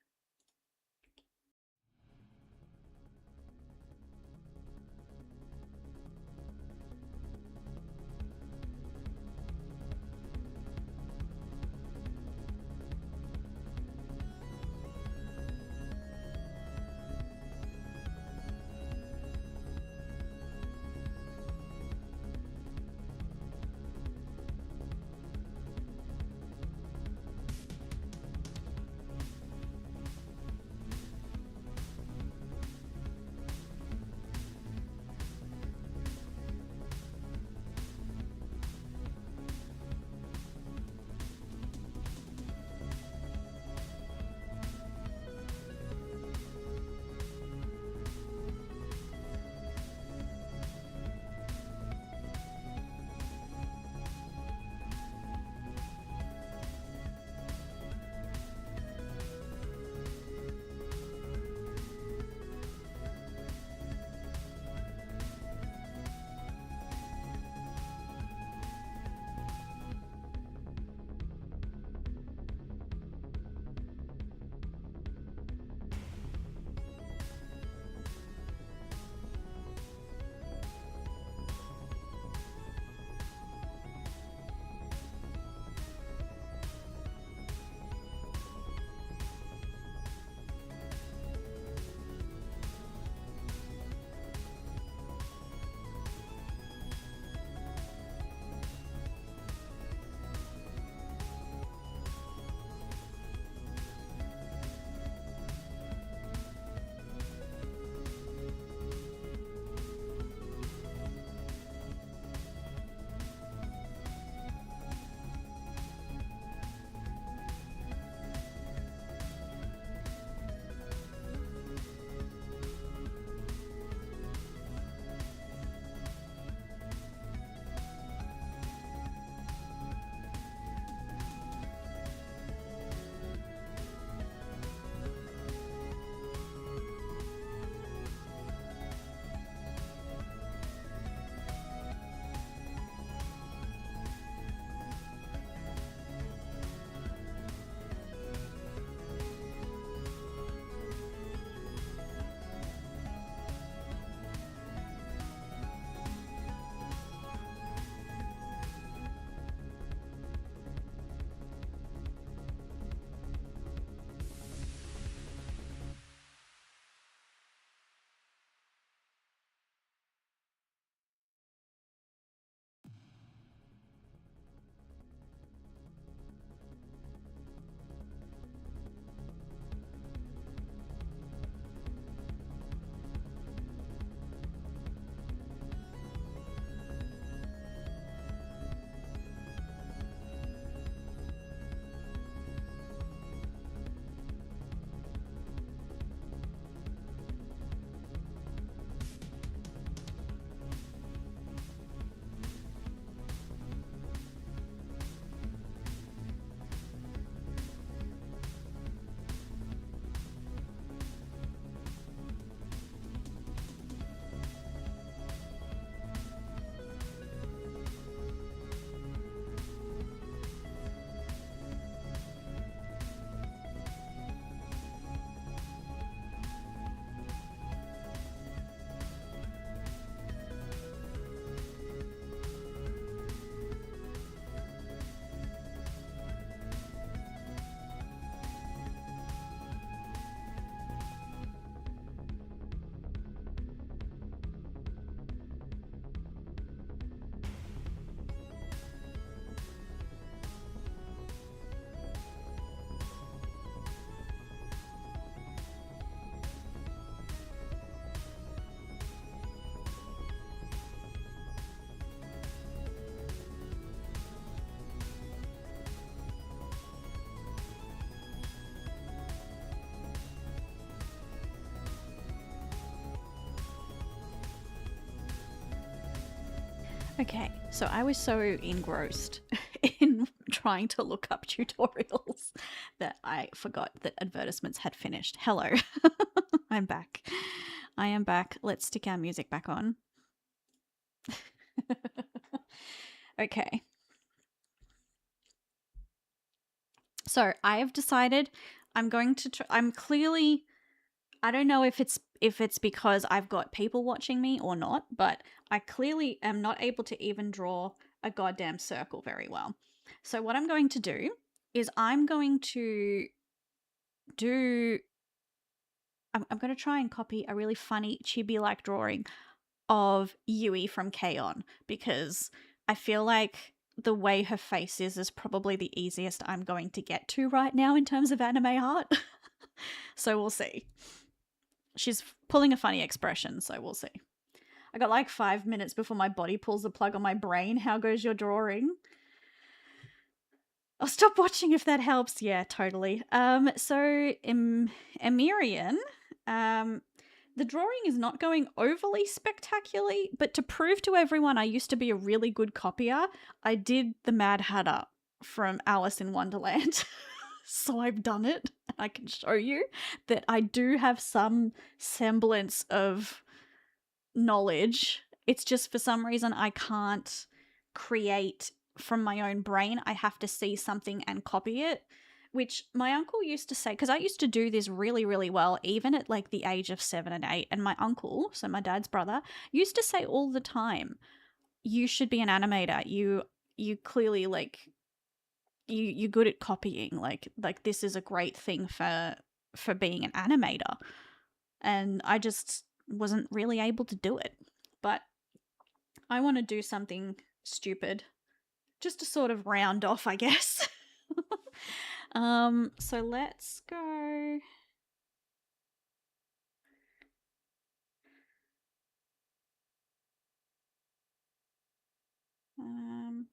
Okay, so I was so engrossed in trying to look up tutorials that I forgot that advertisements had finished. Hello, I'm back. I am back. Let's stick our music back on. Okay. So I have decided I'm going to I'm clearly, I don't know if it's because I've got people watching me or not, but I clearly am not able to even draw a goddamn circle very well. So what I'm going to do is I'm going to do I'm going to try and copy a really funny chibi-like drawing of Yui from K-On! Because I feel like the way her face is probably the easiest I'm going to get to right now in terms of anime art. So we'll see. She's pulling a funny expression, so we'll see. I got like 5 minutes before my body pulls the plug on my brain. How goes your drawing? I'll stop watching if that helps. Yeah, totally. So Emirian, the drawing is not going overly spectacularly, but to prove to everyone I used to be a really good copier, I did the Mad Hatter from Alice in Wonderland. So I've done it. I can show you that I do have some semblance of knowledge. It's just for some reason I can't create from my own brain. I have to see something and copy it, which my uncle used to say, because I used to do this really, really well, even at like the age of 7 and 8. And my uncle, so my dad's brother, used to say all the time, you should be an animator. You clearly like you're good at copying. Like this is a great thing for being an animator. And I just wasn't really able to do it. But I want to do something stupid just to sort of round off, I guess. So let's go. Um,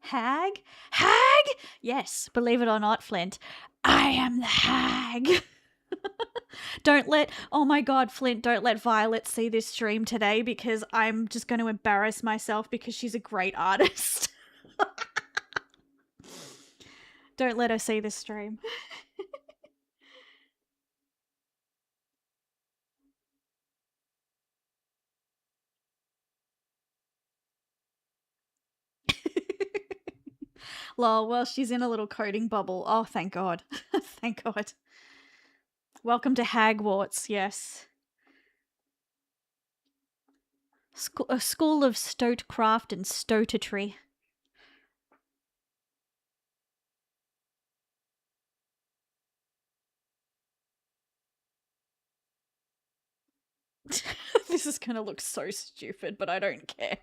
Hag? Hag? Yes, believe it or not, Flint, I am the hag. Don't let, oh my god, Flint, don't let Violet see this stream today because I'm just going to embarrass myself because she's a great artist. Don't let her see this stream. Lol, well, she's in a little coding bubble. Oh, thank God. Thank God. Welcome to Hagwarts, yes. A school of stotecraft and stotatry. This is gonna look so stupid, but I don't care.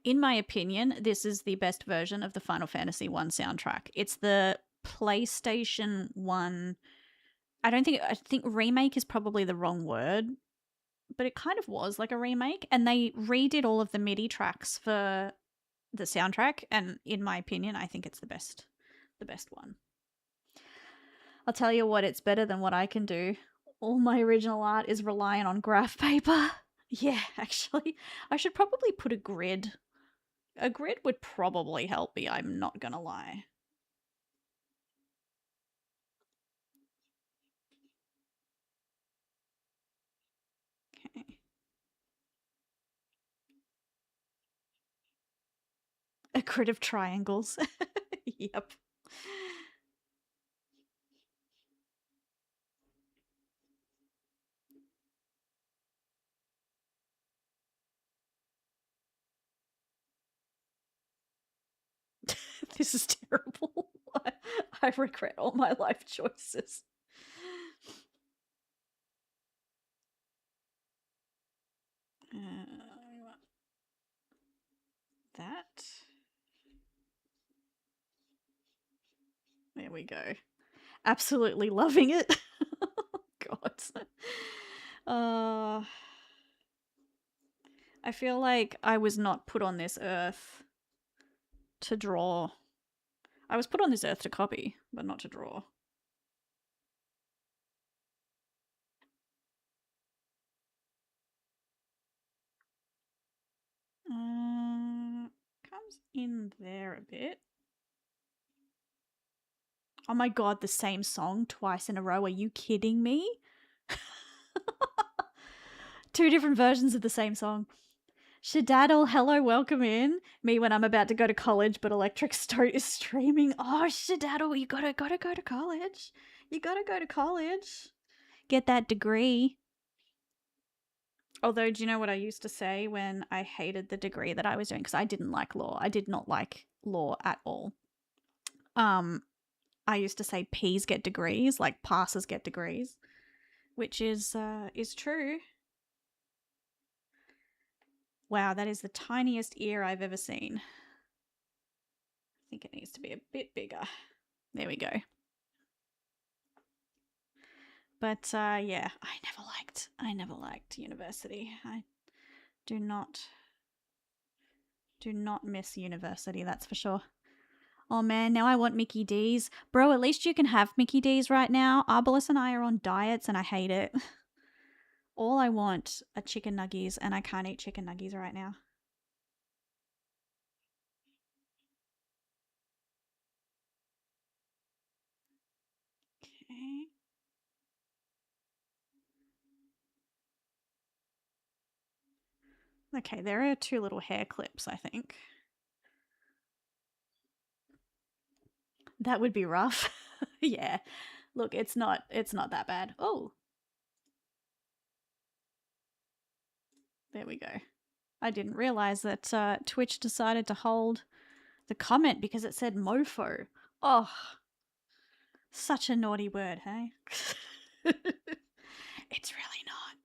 In my opinion, this is the best version of the Final Fantasy 1 soundtrack. It's the PlayStation 1. I think remake is probably the wrong word, but it kind of was like a remake, and they redid all of the MIDI tracks for the soundtrack, and in my opinion, I think it's the best one. I'll tell you what, it's better than what I can do. All my original art is reliant on graph paper. Yeah, actually, I should probably put a grid. A grid would probably help me, I'm not gonna lie. Okay. A grid of triangles. Yep. This is terrible. I regret all my life choices. That. There we go. Absolutely loving it. God. I feel like I was not put on this earth to draw. I was put on this earth to copy, but not to draw. Comes in there a bit. Oh my god, the same song twice in a row. Are you kidding me? Two different versions of the same song. Shadaddle, hello, welcome in. Me when I'm about to go to college, but Electric Stoat is streaming. Oh, Shadaddle, you gotta go to college. You gotta go to college. Get that degree. Although, do you know what I used to say when I hated the degree that I was doing? Because I didn't like law. I did not like law at all. I used to say P's get degrees, like passes get degrees, which is true. Wow, that is the tiniest ear I've ever seen. I think it needs to be a bit bigger. There we go. But yeah, I never liked university. I do not miss university, that's for sure. Oh man, now I want Mickey D's. Bro, at least you can have Mickey D's right now. Arbalest and I are on diets and I hate it. All I want are chicken nuggies and I can't eat chicken nuggies right now. Okay. Okay, there are two little hair clips, I think. That would be rough. Yeah. Look, it's not that bad. Oh. There we go. I didn't realize that Twitch decided to hold the comment because it said mofo. Oh. Such a naughty word, hey? It's really not.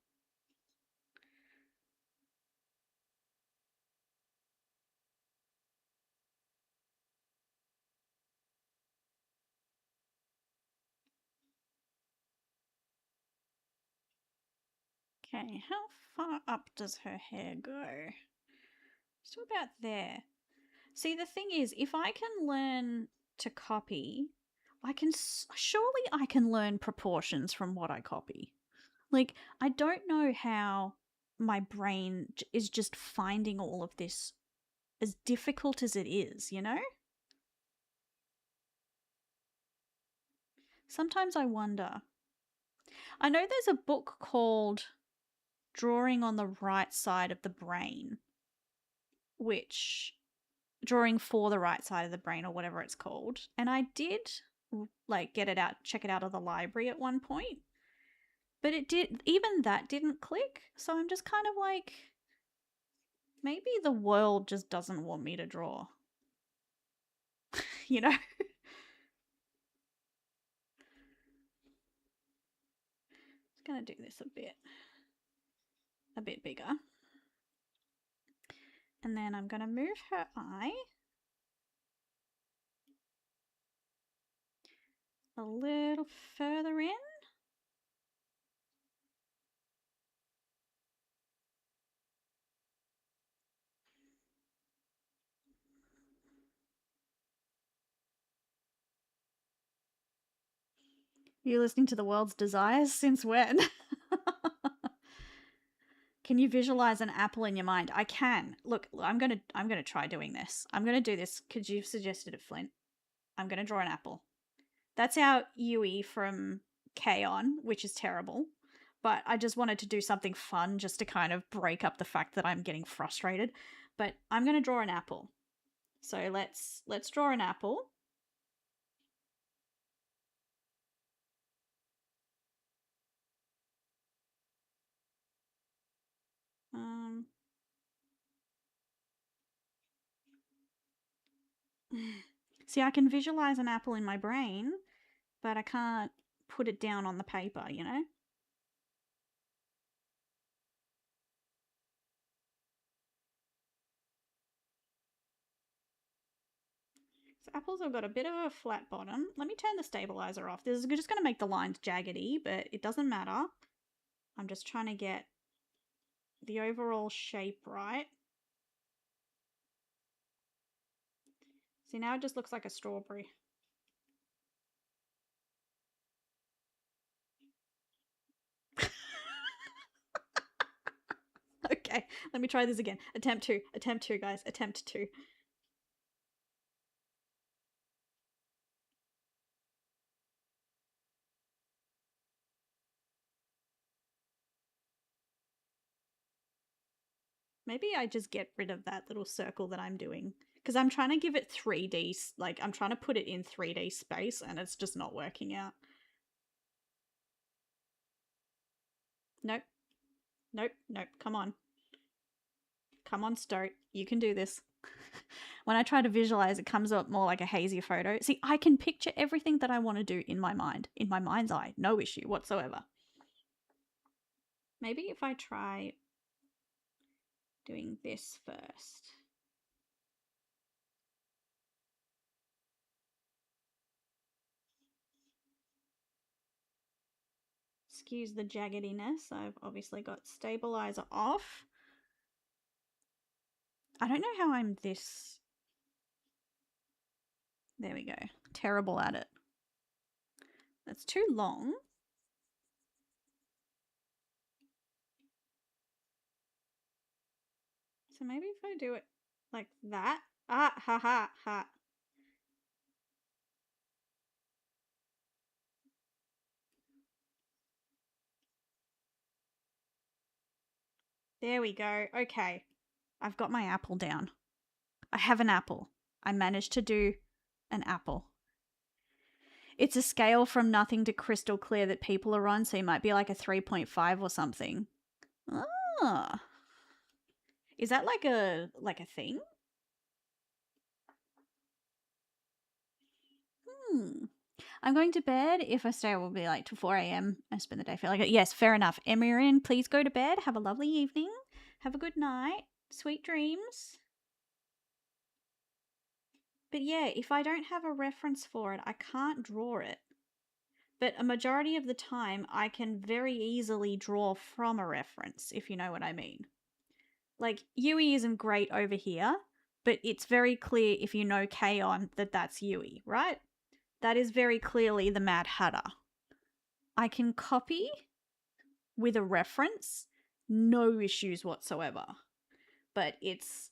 Okay, how far up does her hair go? Just about there. See, the thing is, if I can learn to copy, surely I can learn proportions from what I copy. Like, I don't know how my brain is just finding all of this as difficult as it is, you know? Sometimes I wonder. I know there's a book called Drawing on the Right Side of the Brain, which drawing for the right side of the brain or whatever it's called. And I did like get it out, check it out of the library at one point. But even that didn't click. So I'm just kind of like, maybe the world just doesn't want me to draw. You know? Just gonna do this a bit bigger. And then I'm gonna move her eye a little further in. You listening to the world's desires? Since when? Can you visualize an apple in your mind? I can. Look, I'm gonna try doing this. I'm gonna do this because you've suggested it, Flint. I'm gonna draw an apple. That's our Yui from K-On, which is terrible. But I just wanted to do something fun just to kind of break up the fact that I'm getting frustrated. But I'm gonna draw an apple. So let's draw an apple. See, I can visualize an apple in my brain, but I can't put it down on the paper, you know? So apples have got a bit of a flat bottom. Let me turn the stabilizer off. This is just going to make the lines jaggedy, but it doesn't matter. I'm just trying to get the overall shape right. See, now it just looks like a strawberry. Okay, let me try this again. Attempt two, guys. Attempt two. Maybe I just get rid of that little circle that I'm doing. Because I'm trying to give it 3D, like, I'm trying to put it in 3D space, and it's just not working out. Nope. Nope. Nope. Come on. Come on, Stoat. You can do this. When I try to visualize, it comes up more like a hazy photo. See, I can picture everything that I want to do in my mind, in my mind's eye. No issue whatsoever. Maybe if I try doing this first. Excuse the jaggediness. I've obviously got stabilizer off. I don't know how I'm this. There we go. Terrible at it. That's too long. So maybe if I do it like that. Ah, ha, ha, ha. There we go. Okay. I've got my apple down. I have an apple. I managed to do an apple. It's a scale from nothing to crystal clear that people are on, so you might be like a 3.5 or something. Ah. Is that like a thing? I'm going to bed. If I stay, it will be like till 4 a.m. I spend the day feeling like it. Yes, fair enough. Emirian, please go to bed. Have a lovely evening. Have a good night. Sweet dreams. But yeah, if I don't have a reference for it, I can't draw it. But a majority of the time, I can very easily draw from a reference, if you know what I mean. Like, Yui isn't great over here, but it's very clear if you know K-On! That that's Yui, right? That is very clearly the Mad Hatter. I can copy with a reference, no issues whatsoever. But it's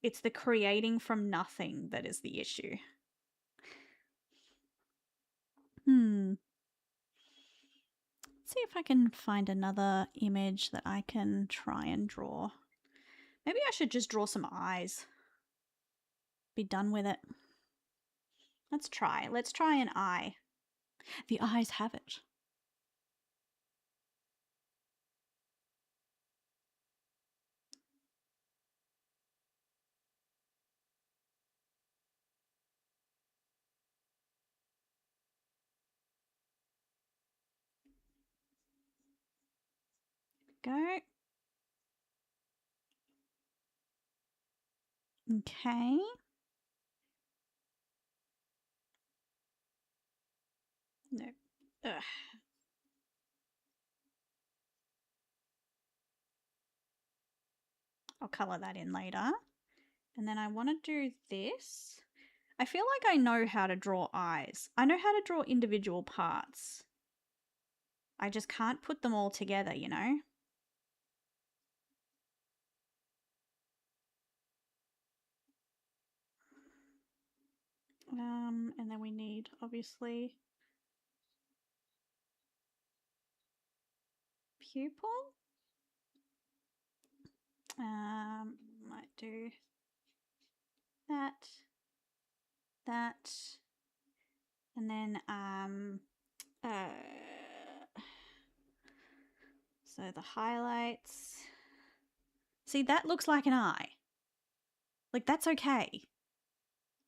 the creating from nothing that is the issue. Let's see if I can find another image that I can try and draw. Maybe I should just draw some eyes. Be done with it. Let's try. Let's try an eye. The eyes have it. Go. Okay. No. Ugh. I'll colour that in later. And then I want to do this. I feel like I know how to draw eyes. I know how to draw individual parts. I just can't put them all together, you know? And then we need, obviously, pupil. Might do that, and then so the highlights. See, that looks like an eye. Like, that's okay.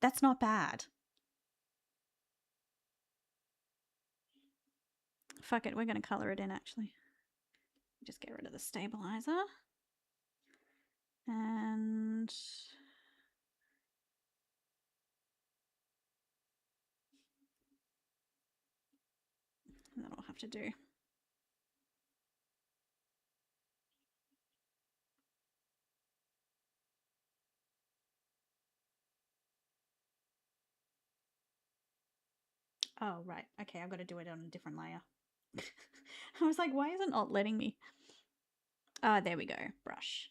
That's not bad. Fuck it, we're going to colour it in actually. Just get rid of the stabilizer. And that'll have to do. Oh, right. Okay, I've got to do it on a different layer. I was like, why isn't it letting me? Oh, there we go. Brush.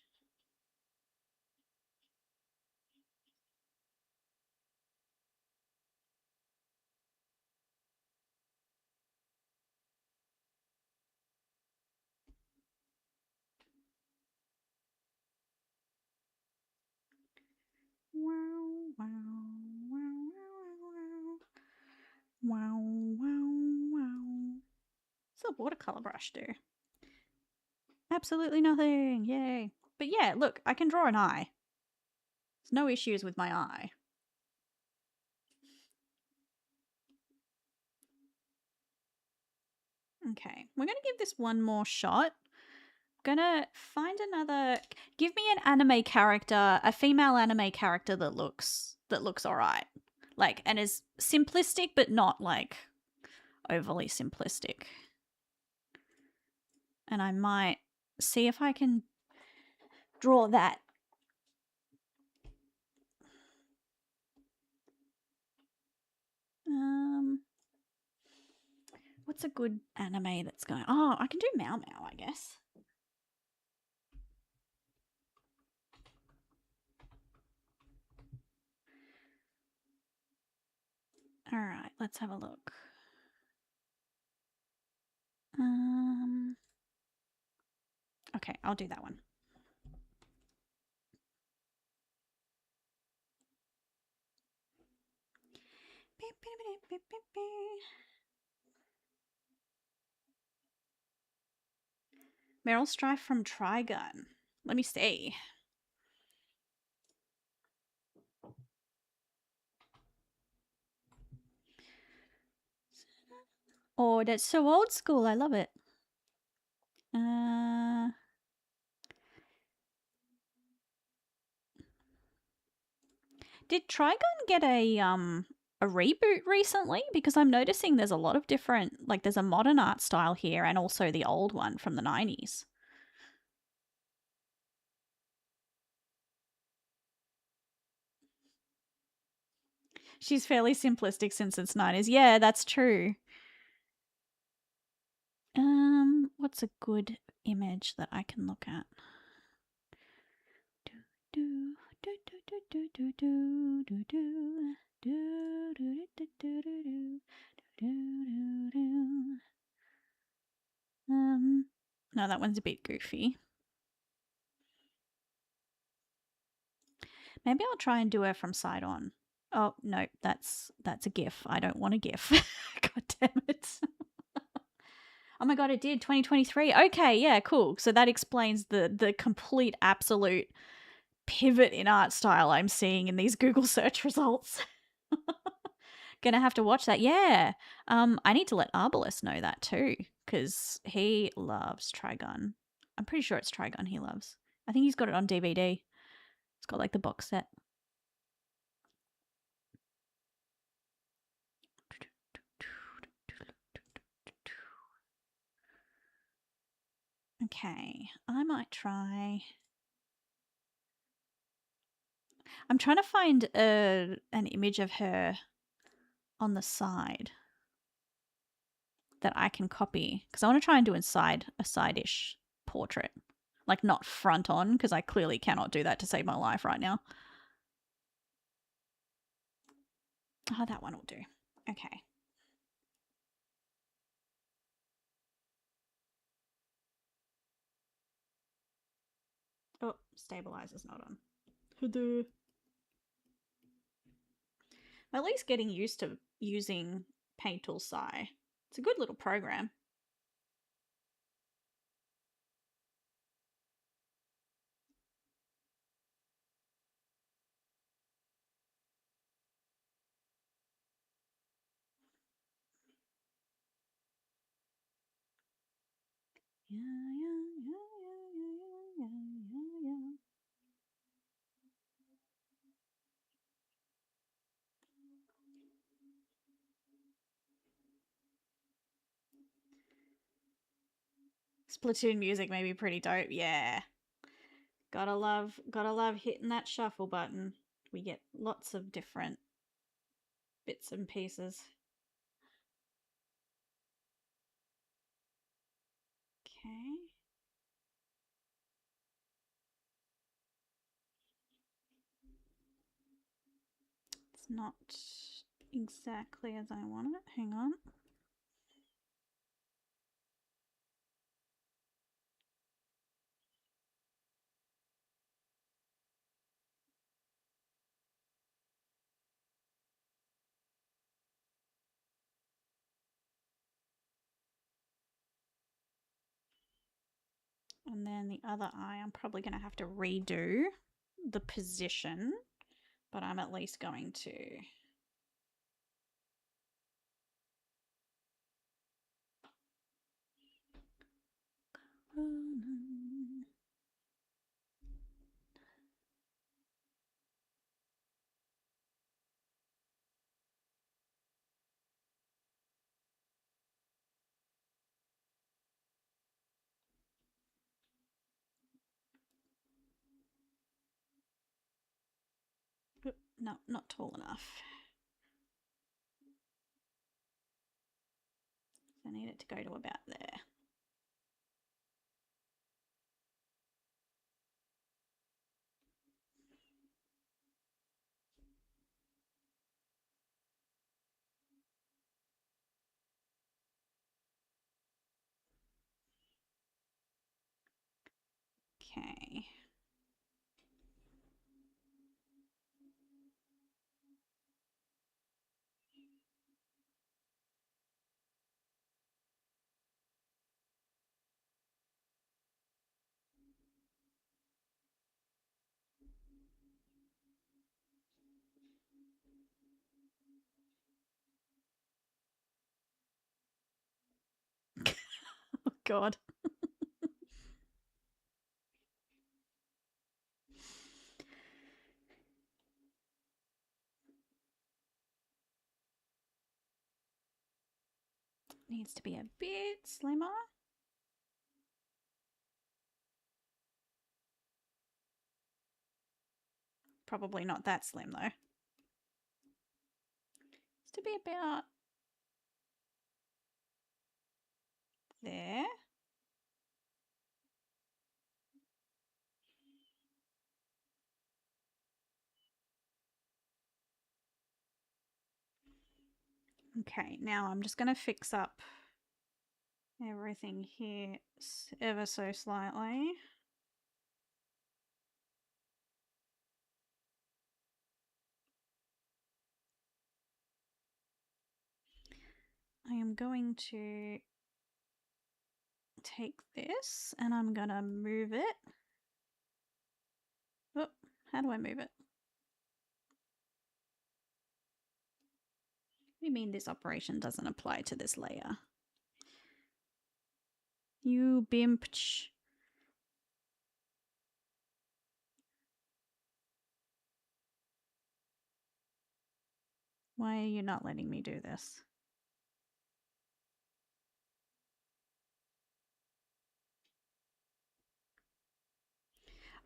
Wow, wow, wow, wow, wow, wow, wow. What's a watercolor brush do? Absolutely nothing. Yay. But yeah, look, I can draw an eye. There's no issues with my eye. Okay, we're gonna give this one more shot. Gonna find another. Give me an anime character, a female anime character that looks alright, like, and is simplistic but not like overly simplistic. And I might see if I can draw that. What's a good anime that's going? Oh, I can do Mao Mao, I guess. All right, let's have a look. Okay, I'll do that one. Meryl Streep from Trigun. Let me see. Oh, that's so old school. I love it. Did Trigun get a reboot recently? Because I'm noticing there's a lot of different, like there's a modern art style here and also the old one from the 90s. She's fairly simplistic since it's 90s. Yeah, that's true. What's a good image that I can look at? No, that one's a bit goofy. Maybe I'll try and do her from side on. Oh, no, that's a GIF. I don't want a GIF. God damn it. Oh my god, it did 2023. Okay, yeah, cool. So that explains the complete absolute pivot in art style I'm seeing in these Google search results. Gonna have to watch that. Yeah. I need to let Arbalest know that too, because he loves Trigun. I'm pretty sure it's Trigun he loves. I think he's got it on DVD. It's got like the box set. Okay, I might try. I'm trying to find an image of her on the side that I can copy because I want to try and do inside a side-ish portrait, like not front on, because I clearly cannot do that to save my life right now. Oh, that one will do. Okay. Oh, stabilizer's not on. I'm at least getting used to using Paint Tool Sai. It's a good little program. Splatoon music may be pretty dope, yeah. Gotta love hitting that shuffle button. We get lots of different bits and pieces. Okay. It's not exactly as I want it. Hang on. And then the other eye, I'm probably going to have to redo the position, but I'm at least going to. No, not tall enough. I need it to go to about there. Okay. Oh, God. Needs to be a bit slimmer. Probably not that slim, though. Needs to be about there. Okay, now I'm just going to fix up everything here ever so slightly. I am going to take this and I'm going to move it. Oh, how do I move it? What do you mean this operation doesn't apply to this layer? You bimpch. Why are you not letting me do this?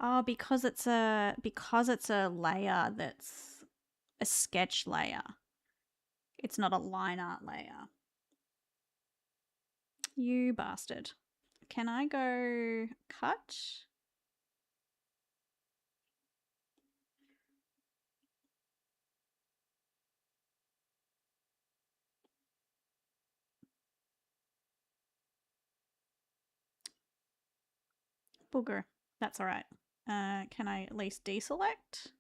Oh, because it's a layer that's a sketch layer. It's not a line art layer. You bastard. Can I go cut? Booger. That's all right. Can I at least deselect?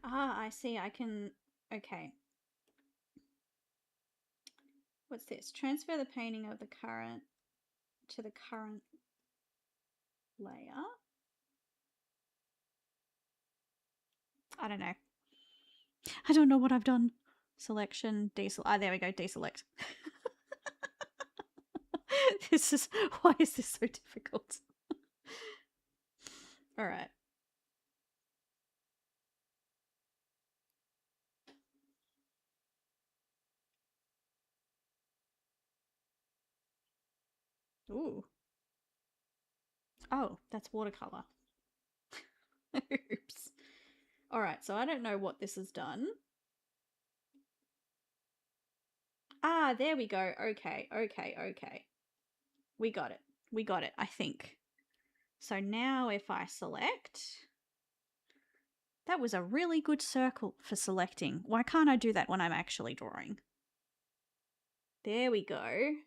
Ah, I see. I can. Okay. What's this? Transfer the painting of the current to the current layer. I don't know. I don't know what I've done. Selection, deselect. There we go, deselect. Why is this so difficult? All right. Ooh. Oh, that's watercolor. Oops. All right, so I don't know what this has done. Ah, there we go. Okay. We got it, I think. So now if I select, that was a really good circle for selecting. Why can't I do that when I'm actually drawing? There we go. I'm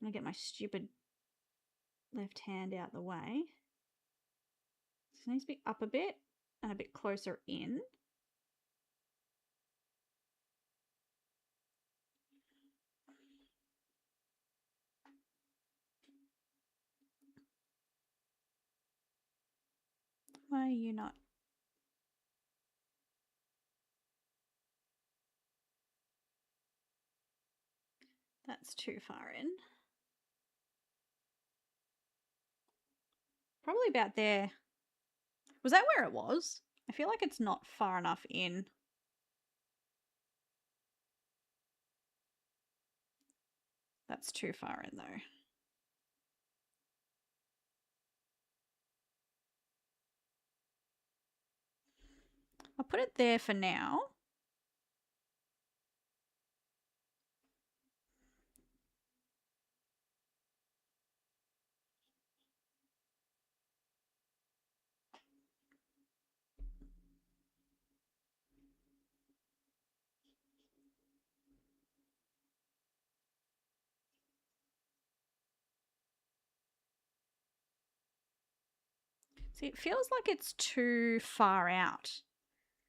gonna get my stupid left hand out the way. This needs to be up a bit and a bit closer in. Why are you not? That's too far in. Probably about there. Was that where it was? I feel like it's not far enough in. That's too far in though. I'll put it there for now. See, it feels like it's too far out.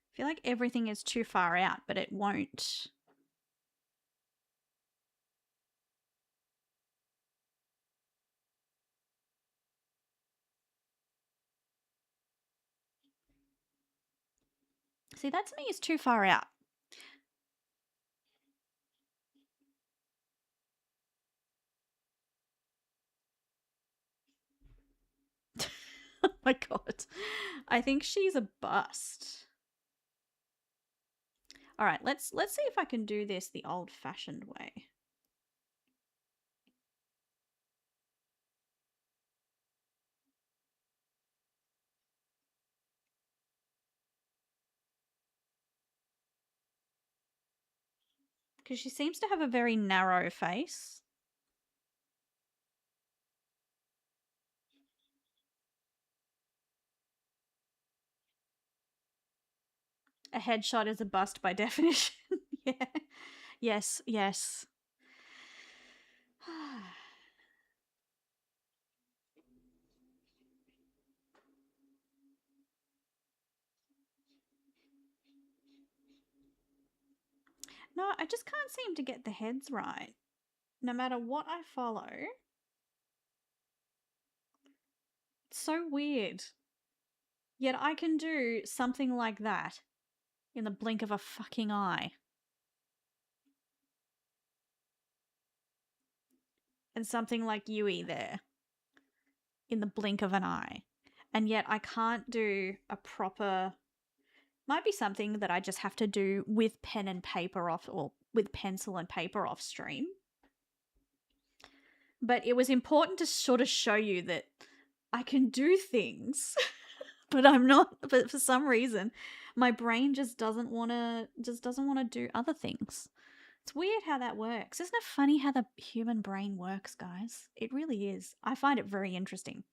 I feel like everything is too far out, but it won't. See, that to me is too far out. Oh my god. I think she's a bust. All right, let's see if I can do this the old-fashioned way. Because she seems to have a very narrow face. A headshot is a bust by definition. Yeah. Yes. No, I just can't seem to get the heads right. No matter what I follow. It's so weird. Yet I can do something like that in the blink of a fucking eye. And something like Yui there in the blink of an eye. And yet I can't do a proper. Might be something that I just have to do with pen and paper off, or with pencil and paper off stream. But it was important to sort of show you that I can do things, but I'm not. But for some reason, my brain just doesn't want to do other things. It's weird how that works. Isn't it funny how the human brain works, guys? It really is. I find it very interesting.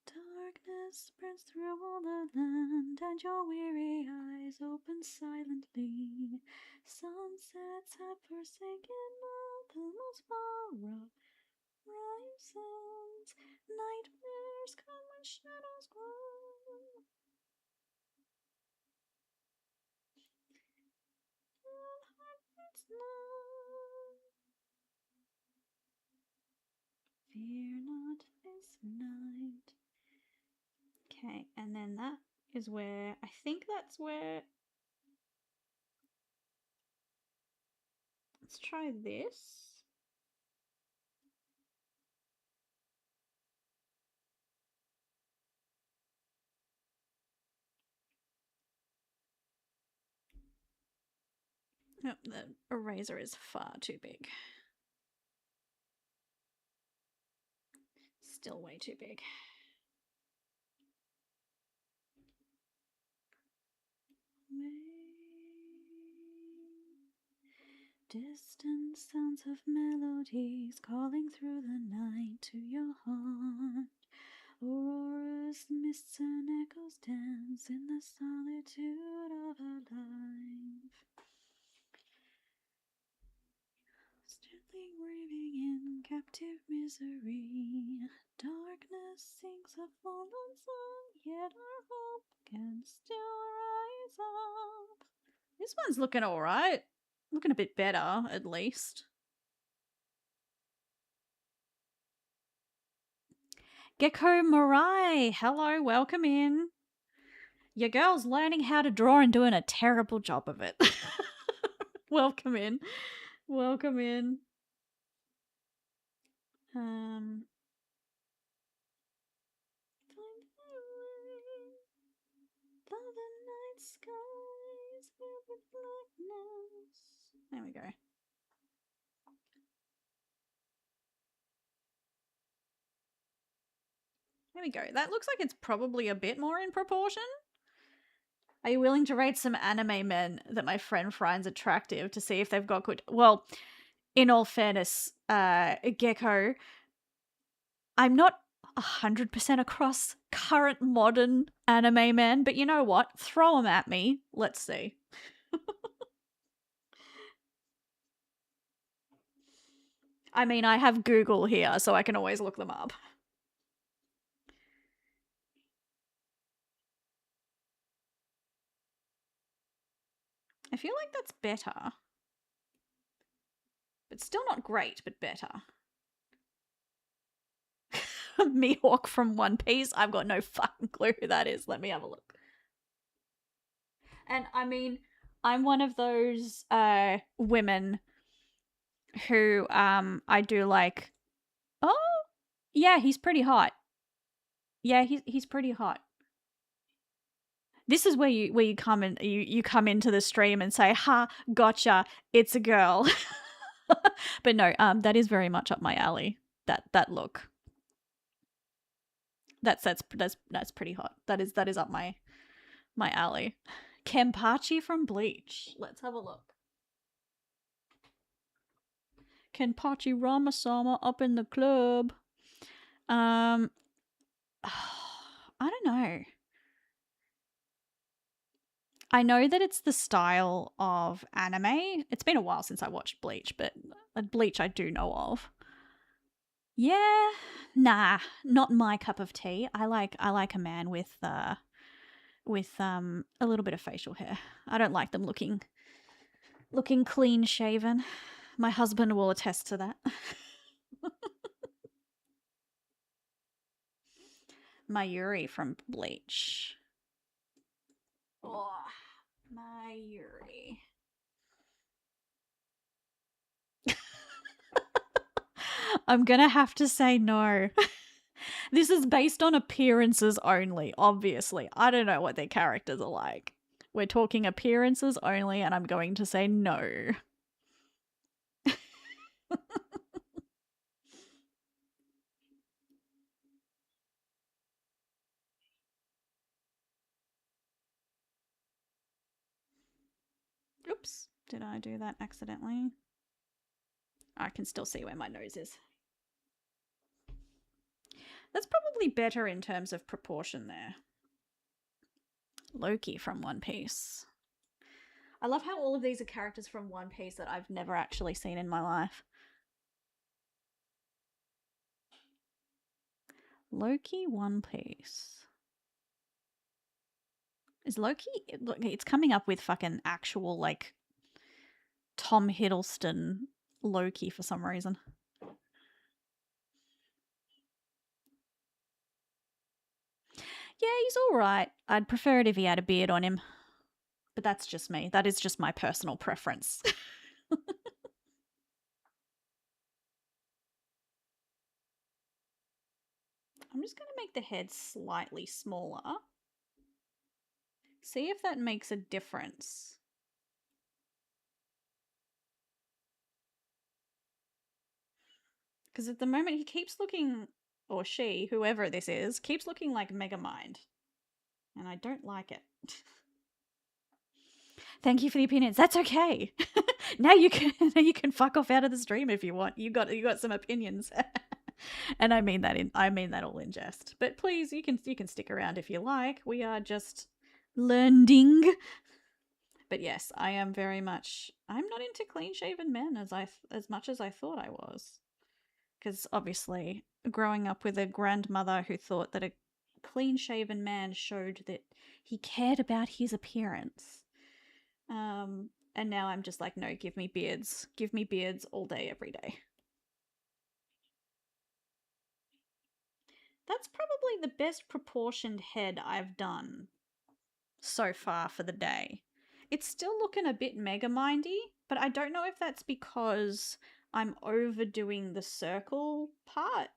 Darkness spreads through all the land, and your weary eyes open silently. Sunsets have forsaken all the most far off horizons. Nightmares come when shadows grow. And heart beats low. is where, I think that's where, let's try this. Oh, the eraser is far too big. Still way too big. Distant sounds of melodies calling through the night to your heart. Auroras, mists, and echoes dance in the solitude of her life. Gently grieving in captive misery, darkness sings a fallen song, yet our hope can still rise up. This one's looking alright. Looking a bit better, at least. Gecko Mirai, hello, welcome in. Your girl's learning how to draw and doing a terrible job of it. Welcome in. Welcome in. There we go. There we go. That looks like it's probably a bit more in proportion. Are you willing to rate some anime men that my friend finds attractive to see if they've got good... Well, in all fairness, Gecko, I'm not 100% across current modern anime men, but you know what? Throw them at me. Let's see. I mean, I have Google here, so I can always look them up. I feel like that's better. But still not great, but better. Mihawk from One Piece? I've got no fucking clue who that is. Let me have a look. And I mean, I'm one of those women who I do like, oh, yeah, he's pretty hot. Yeah, he's pretty hot. This is where you come in, you come into the stream and say, "Ha, gotcha, it's a girl." But no, that is very much up my alley. That look. That's pretty hot. That is up my alley. Kenpachi from Bleach. Let's have a look. Kenpachi Ramasama up in the club. I don't know. I know that it's the style of anime. It's been a while since I watched Bleach, but Bleach I do know of. Yeah, nah, not my cup of tea. I like a man with a little bit of facial hair. I don't like them looking clean shaven. My husband will attest to that. Mayuri from Bleach. Oh, Mayuri. I'm gonna have to say no. This is based on appearances only, obviously. I don't know what their characters are like. We're talking appearances only, and I'm going to say no. Oops, did I do that accidentally? I can still see where my nose is. That's probably better in terms of proportion there. Loki from One Piece. I love how all of these are characters from One Piece that I've never actually seen in my life. Loki One Piece. Is Loki... Look, it's coming up with fucking actual, like, Tom Hiddleston Loki for some reason. Yeah, he's all right. I'd prefer it if he had a beard on him. But that's just me. That is just my personal preference. I'm just going to make the head slightly smaller. See if that makes a difference. Because at the moment he keeps looking, or she, whoever this is, keeps looking like Megamind. And I don't like it. Thank you for the opinions. That's okay. now you can fuck off out of the stream if you want. You got some opinions. And I mean that all in jest. But please, you can stick around if you like. We are just learning. But yes, I am very much. I'm not into clean shaven men as much as I thought I was. Because obviously, growing up with a grandmother who thought that a clean shaven man showed that he cared about his appearance. And now I'm just like, no, give me beards. Give me beards all day, every day. That's probably the best proportioned head I've done so far for the day. It's still looking a bit Megamindy, but I don't know if that's because I'm overdoing the circle part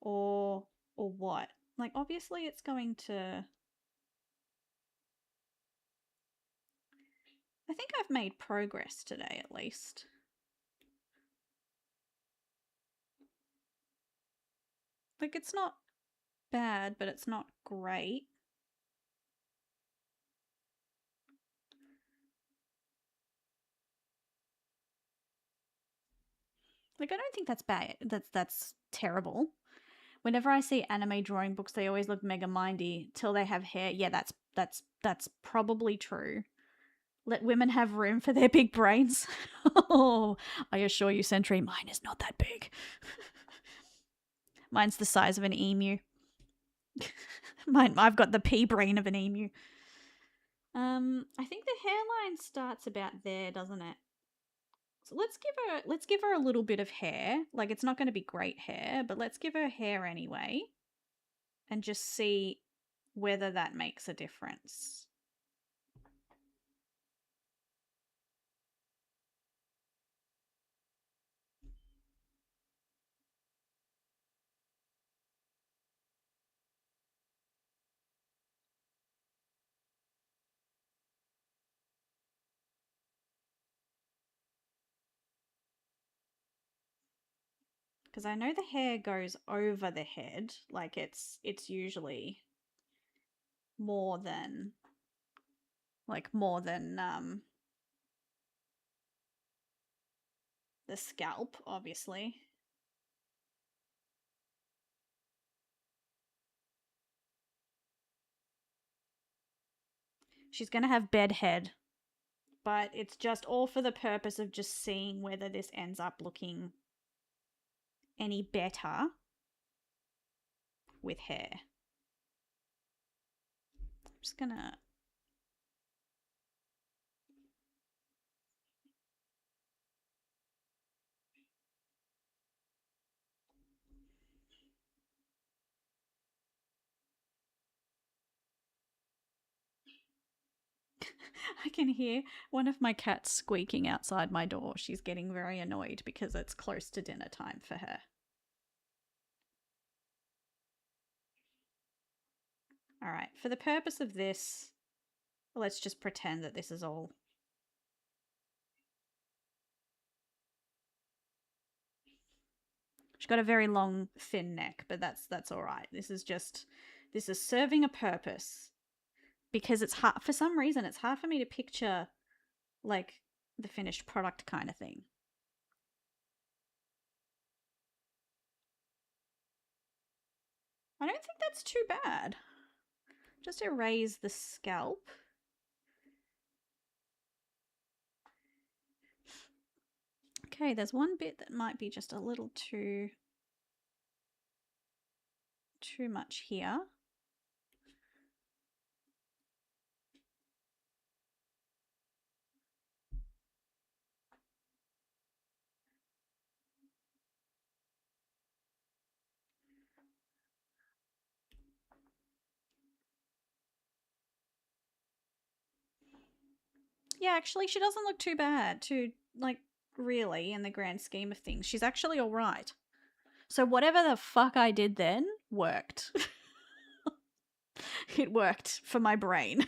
or what. Like obviously it's going to I think I've made progress today at least. Like it's not bad, but it's not great. Like I don't think that's bad. That's terrible. Whenever I see anime drawing books, they always look mega mindy till they have hair. Yeah, that's probably true. Let women have room for their big brains. Oh, I assure you, Sentry, mine is not that big. Mine's the size of an emu. I've got the pea brain of an emu. I think the hairline starts about there, doesn't it? So let's give her a little bit of hair. Like it's not going to be great hair, but let's give her hair anyway and just see whether that makes a difference. Because I know the hair goes over the head, like it's usually more than the scalp, obviously. She's gonna have bed head, but it's just all for the purpose of just seeing whether this ends up looking any better with hair. I'm just gonna I can hear one of my cats squeaking outside my door. She's getting very annoyed because it's close to dinner time for her. All right, for the purpose of this, let's just pretend that this is all. She's got a very long, thin neck, but that's all right. This is serving a purpose because it's hard for some reason. It's hard for me to picture like the finished product kind of thing. I don't think that's too bad. Just erase the scalp. Okay, there's one bit that might be just a little too much here. Yeah, actually, she doesn't look too bad. Like, really, in the grand scheme of things. She's actually alright. So whatever the fuck I did then worked. It worked for my brain.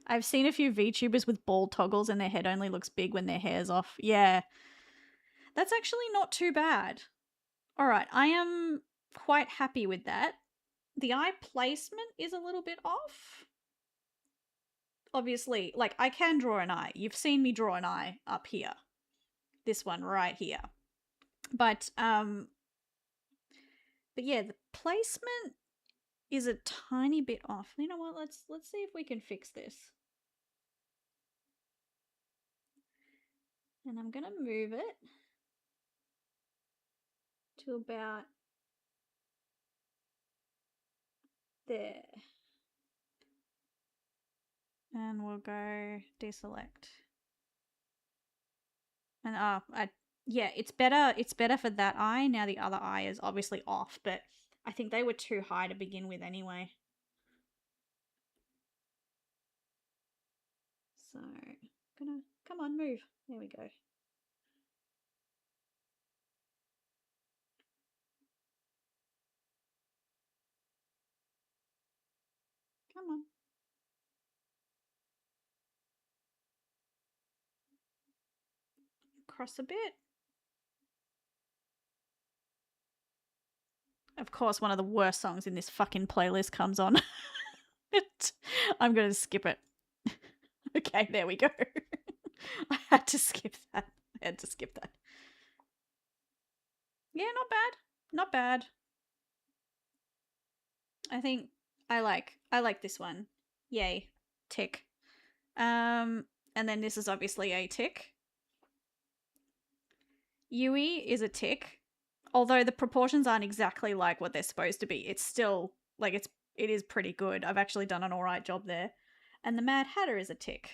I've seen a few VTubers with ball toggles and their head only looks big when their hair's off. Yeah. That's actually not too bad. Alright, I am quite happy with that. The eye placement is a little bit off. Obviously, like, I can draw an eye. You've seen me draw an eye up here. This one right here. But yeah, the placement is a tiny bit off. You know what? Let's see if we can fix this. And I'm gonna move it to about there. And we'll go deselect. And yeah, it's better for that eye. Now the other eye is obviously off, but I think they were too high to begin with anyway. So, come on, move. There we go. Come on. Cross a bit. Of course, one of the worst songs in this fucking playlist comes on. I'm going to skip it. Okay, there we go. I had to skip that. Yeah, not bad. Not bad. I think I like this one. Yay. Tick. And then this is obviously a tick. Yui is a tick. Although the proportions aren't exactly like what they're supposed to be, it's still like it is pretty good. I've actually done an alright job there. And the Mad Hatter is a tick.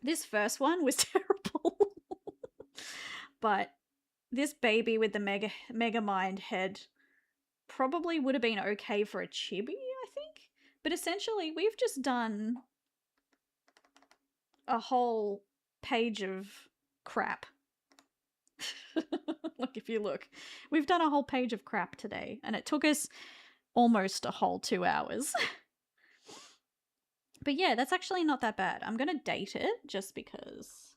This first one was terrible. But this baby with the mega mind head probably would have been okay for a chibi, I think. But essentially, we've just done a whole page of crap. Like, if you look, we've done a whole page of crap today, and it took us almost a whole 2 hours. But yeah, that's actually not that bad. I'm gonna date it just because.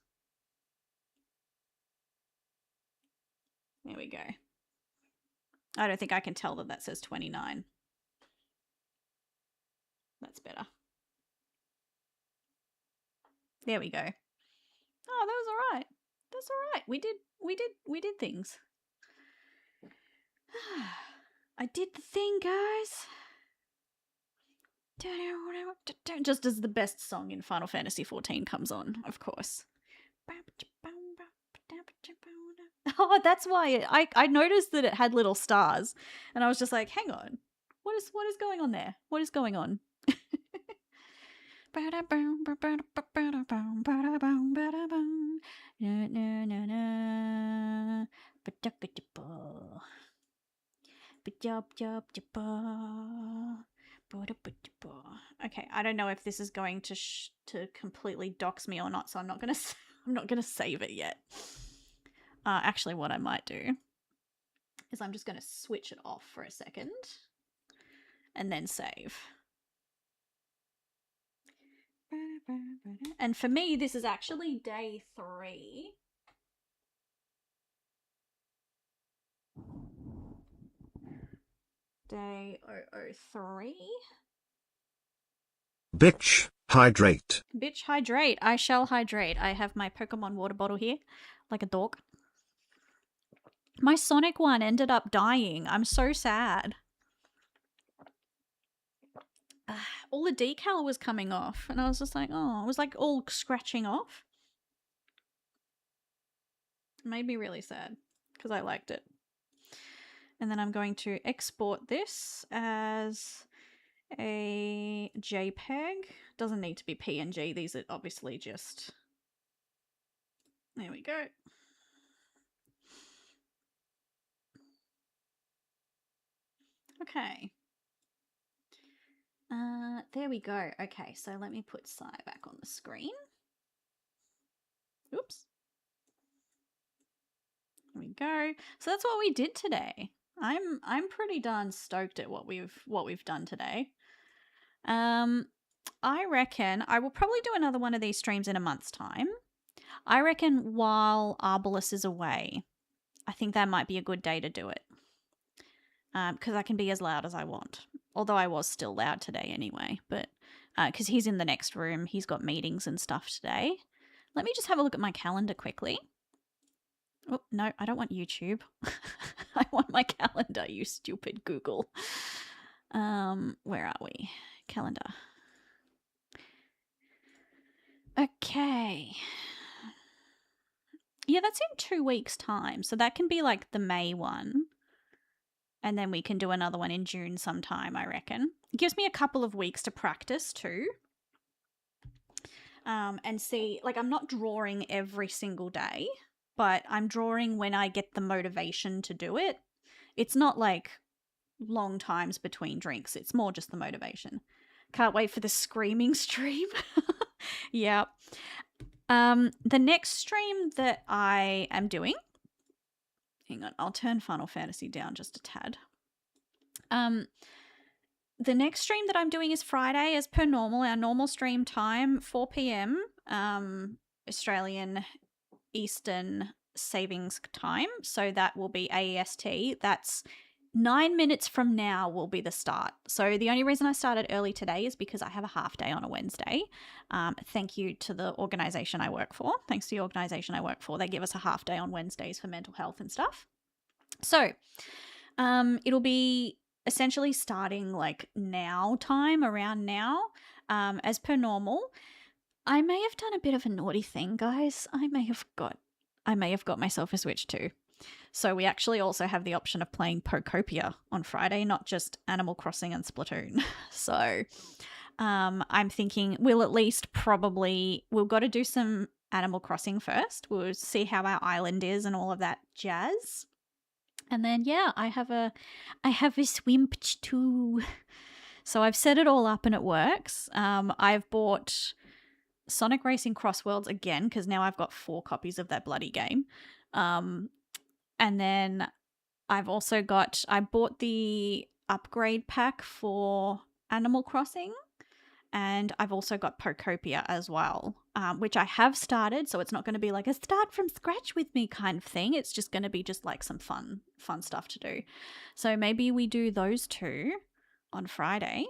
There we go. I don't think I can tell that says 29. That's better. There we go. Oh, that was alright. That's alright. We did things. I did the thing, guys. Just as the best song in Final Fantasy XIV comes on, of course. Oh, that's why I noticed that it had little stars, and I was just like, hang on, what is going on there? What is going on? Okay, I don't know if this is going to completely dox me or not, so I'm not gonna save it yet. Actually, what I might do is I'm just gonna switch it off for a second and then save. And for me, this is actually day 3. Day 003. Bitch, hydrate. Bitch, hydrate. I shall hydrate. I have my Pokemon water bottle here, like a dog. My Sonic one ended up dying. I'm so sad. All the decal was coming off, and I was just like, oh, it was like all scratching off. It made me really sad because I liked it. And then I'm going to export this as a JPEG. Doesn't need to be PNG. These are obviously just... There we go. Okay. There we go. Okay, so let me put Sai back on the screen. Oops. There we go. So that's what we did today. I'm pretty darn stoked at what we've done today. I reckon I will probably do another one of these streams in a month's time. I reckon while Arbalest is away, I think that might be a good day to do it. Because I can be as loud as I want. Although I was still loud today anyway, but because he's in the next room, he's got meetings and stuff today. Let me just have a look at my calendar quickly. Oh, no, I don't want YouTube. I want my calendar, you stupid Google. Where are we? Calendar. Okay. Yeah, that's in 2 weeks' time. So that can be like the May one. And then we can do another one in June sometime, I reckon. It gives me a couple of weeks to practice too. And see, like, I'm not drawing every single day, but I'm drawing when I get the motivation to do it. It's not like long times between drinks. It's more just the motivation. Can't wait for the screaming stream. Yeah. The next stream that I am doing, hang on, I'll turn Final Fantasy down just a tad. The next stream that I'm doing is Friday, as per normal, our normal stream time, 4 p.m. Australian Eastern Savings Time. So that will be AEST. That's 9 minutes from now will be the start. So the only reason I started early today is because I have a half day on a Wednesday. Thank you to the organisation I work for. Thanks to the organisation I work for. They give us a half day on Wednesdays for mental health and stuff. So it'll be essentially starting like now time, around now, as per normal. I may have done a bit of a naughty thing, guys. I may have got myself a Switch too. So we actually also have the option of playing Pokopia on Friday, not just Animal Crossing and Splatoon. So I'm thinking we'll got to do some Animal Crossing first. We'll see how our island is and all of that jazz. And then, yeah, I have a Swimp too. So I've set it all up and it works. I've bought Sonic Racing Cross Worlds again because now I've got 4 copies of that bloody game. And then I bought the upgrade pack for Animal Crossing. And I've also got Pokopia as well, which I have started. So it's not going to be like a start from scratch with me kind of thing. It's just going to be just like some fun stuff to do. So maybe we do those 2 on Friday.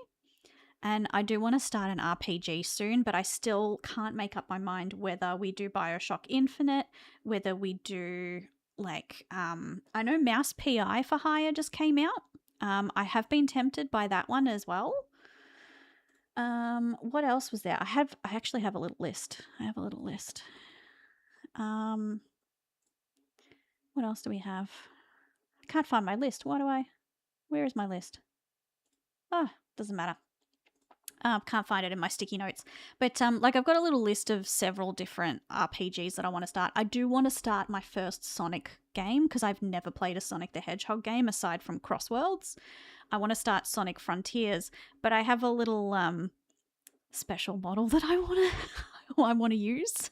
And I do want to start an RPG soon, but I still can't make up my mind whether we do BioShock Infinite, whether we do like, I know Mouse PI for Hire just came out. I have been tempted by that one as well. What else was there? I actually have a little list. What else do we have? I can't find my list. Where is my list? Doesn't matter. Can't find it in my sticky notes. But like I've got a little list of several different RPGs that I want to start. I do want to start my first Sonic game because I've never played a Sonic the Hedgehog game aside from Crossworlds. I want to start Sonic Frontiers, but I have a little special model that I want to use,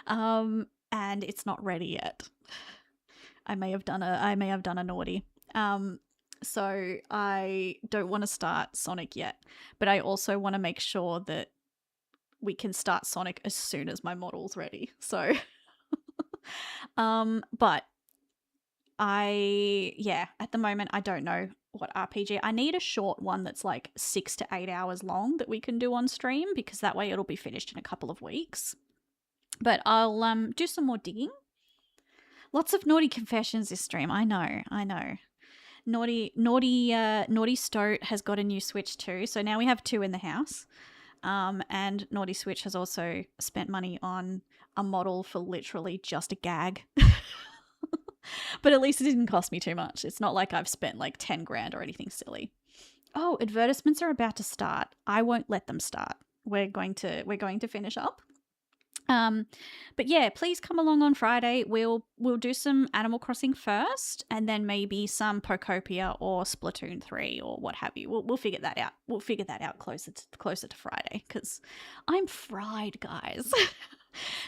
and it's not ready yet. I may have done a naughty. So I don't want to start Sonic yet, but I also want to make sure that we can start Sonic as soon as my model's ready. So, but at the moment I don't know what RPG. I need a short one that's like 6 to 8 hours long that we can do on stream because that way it'll be finished in a couple of weeks. But I'll do some more digging. Lots of naughty confessions this stream. I know. Naughty Stoat has got a new Switch too, so now we have 2 in the house. And Naughty Switch has also spent money on a model for literally just a gag. But at least it didn't cost me too much. It's not like I've spent like 10 grand or anything silly. Oh, advertisements are about to start. I won't let them start. We're going to finish up. But yeah, please come along on Friday. We'll do some Animal Crossing first, and then maybe some Pokopia or Splatoon 3 or what have you. We'll figure that out. We'll figure that out closer to Friday, because I'm fried, guys.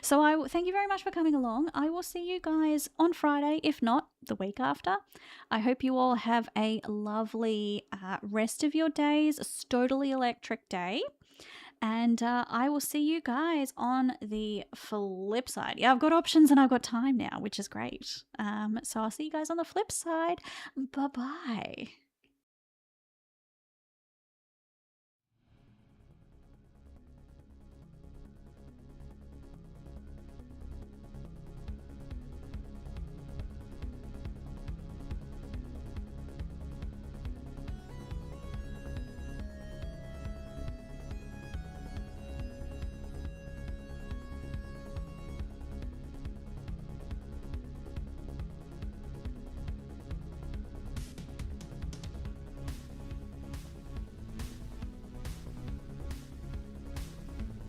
So thank you very much for coming along. I will see you guys on Friday, if not the week after. I hope you all have a lovely rest of your days, a totally electric day. And I will see you guys on the flip side. Yeah, I've got options and I've got time now, which is great. So I'll see you guys on the flip side. Bye-bye.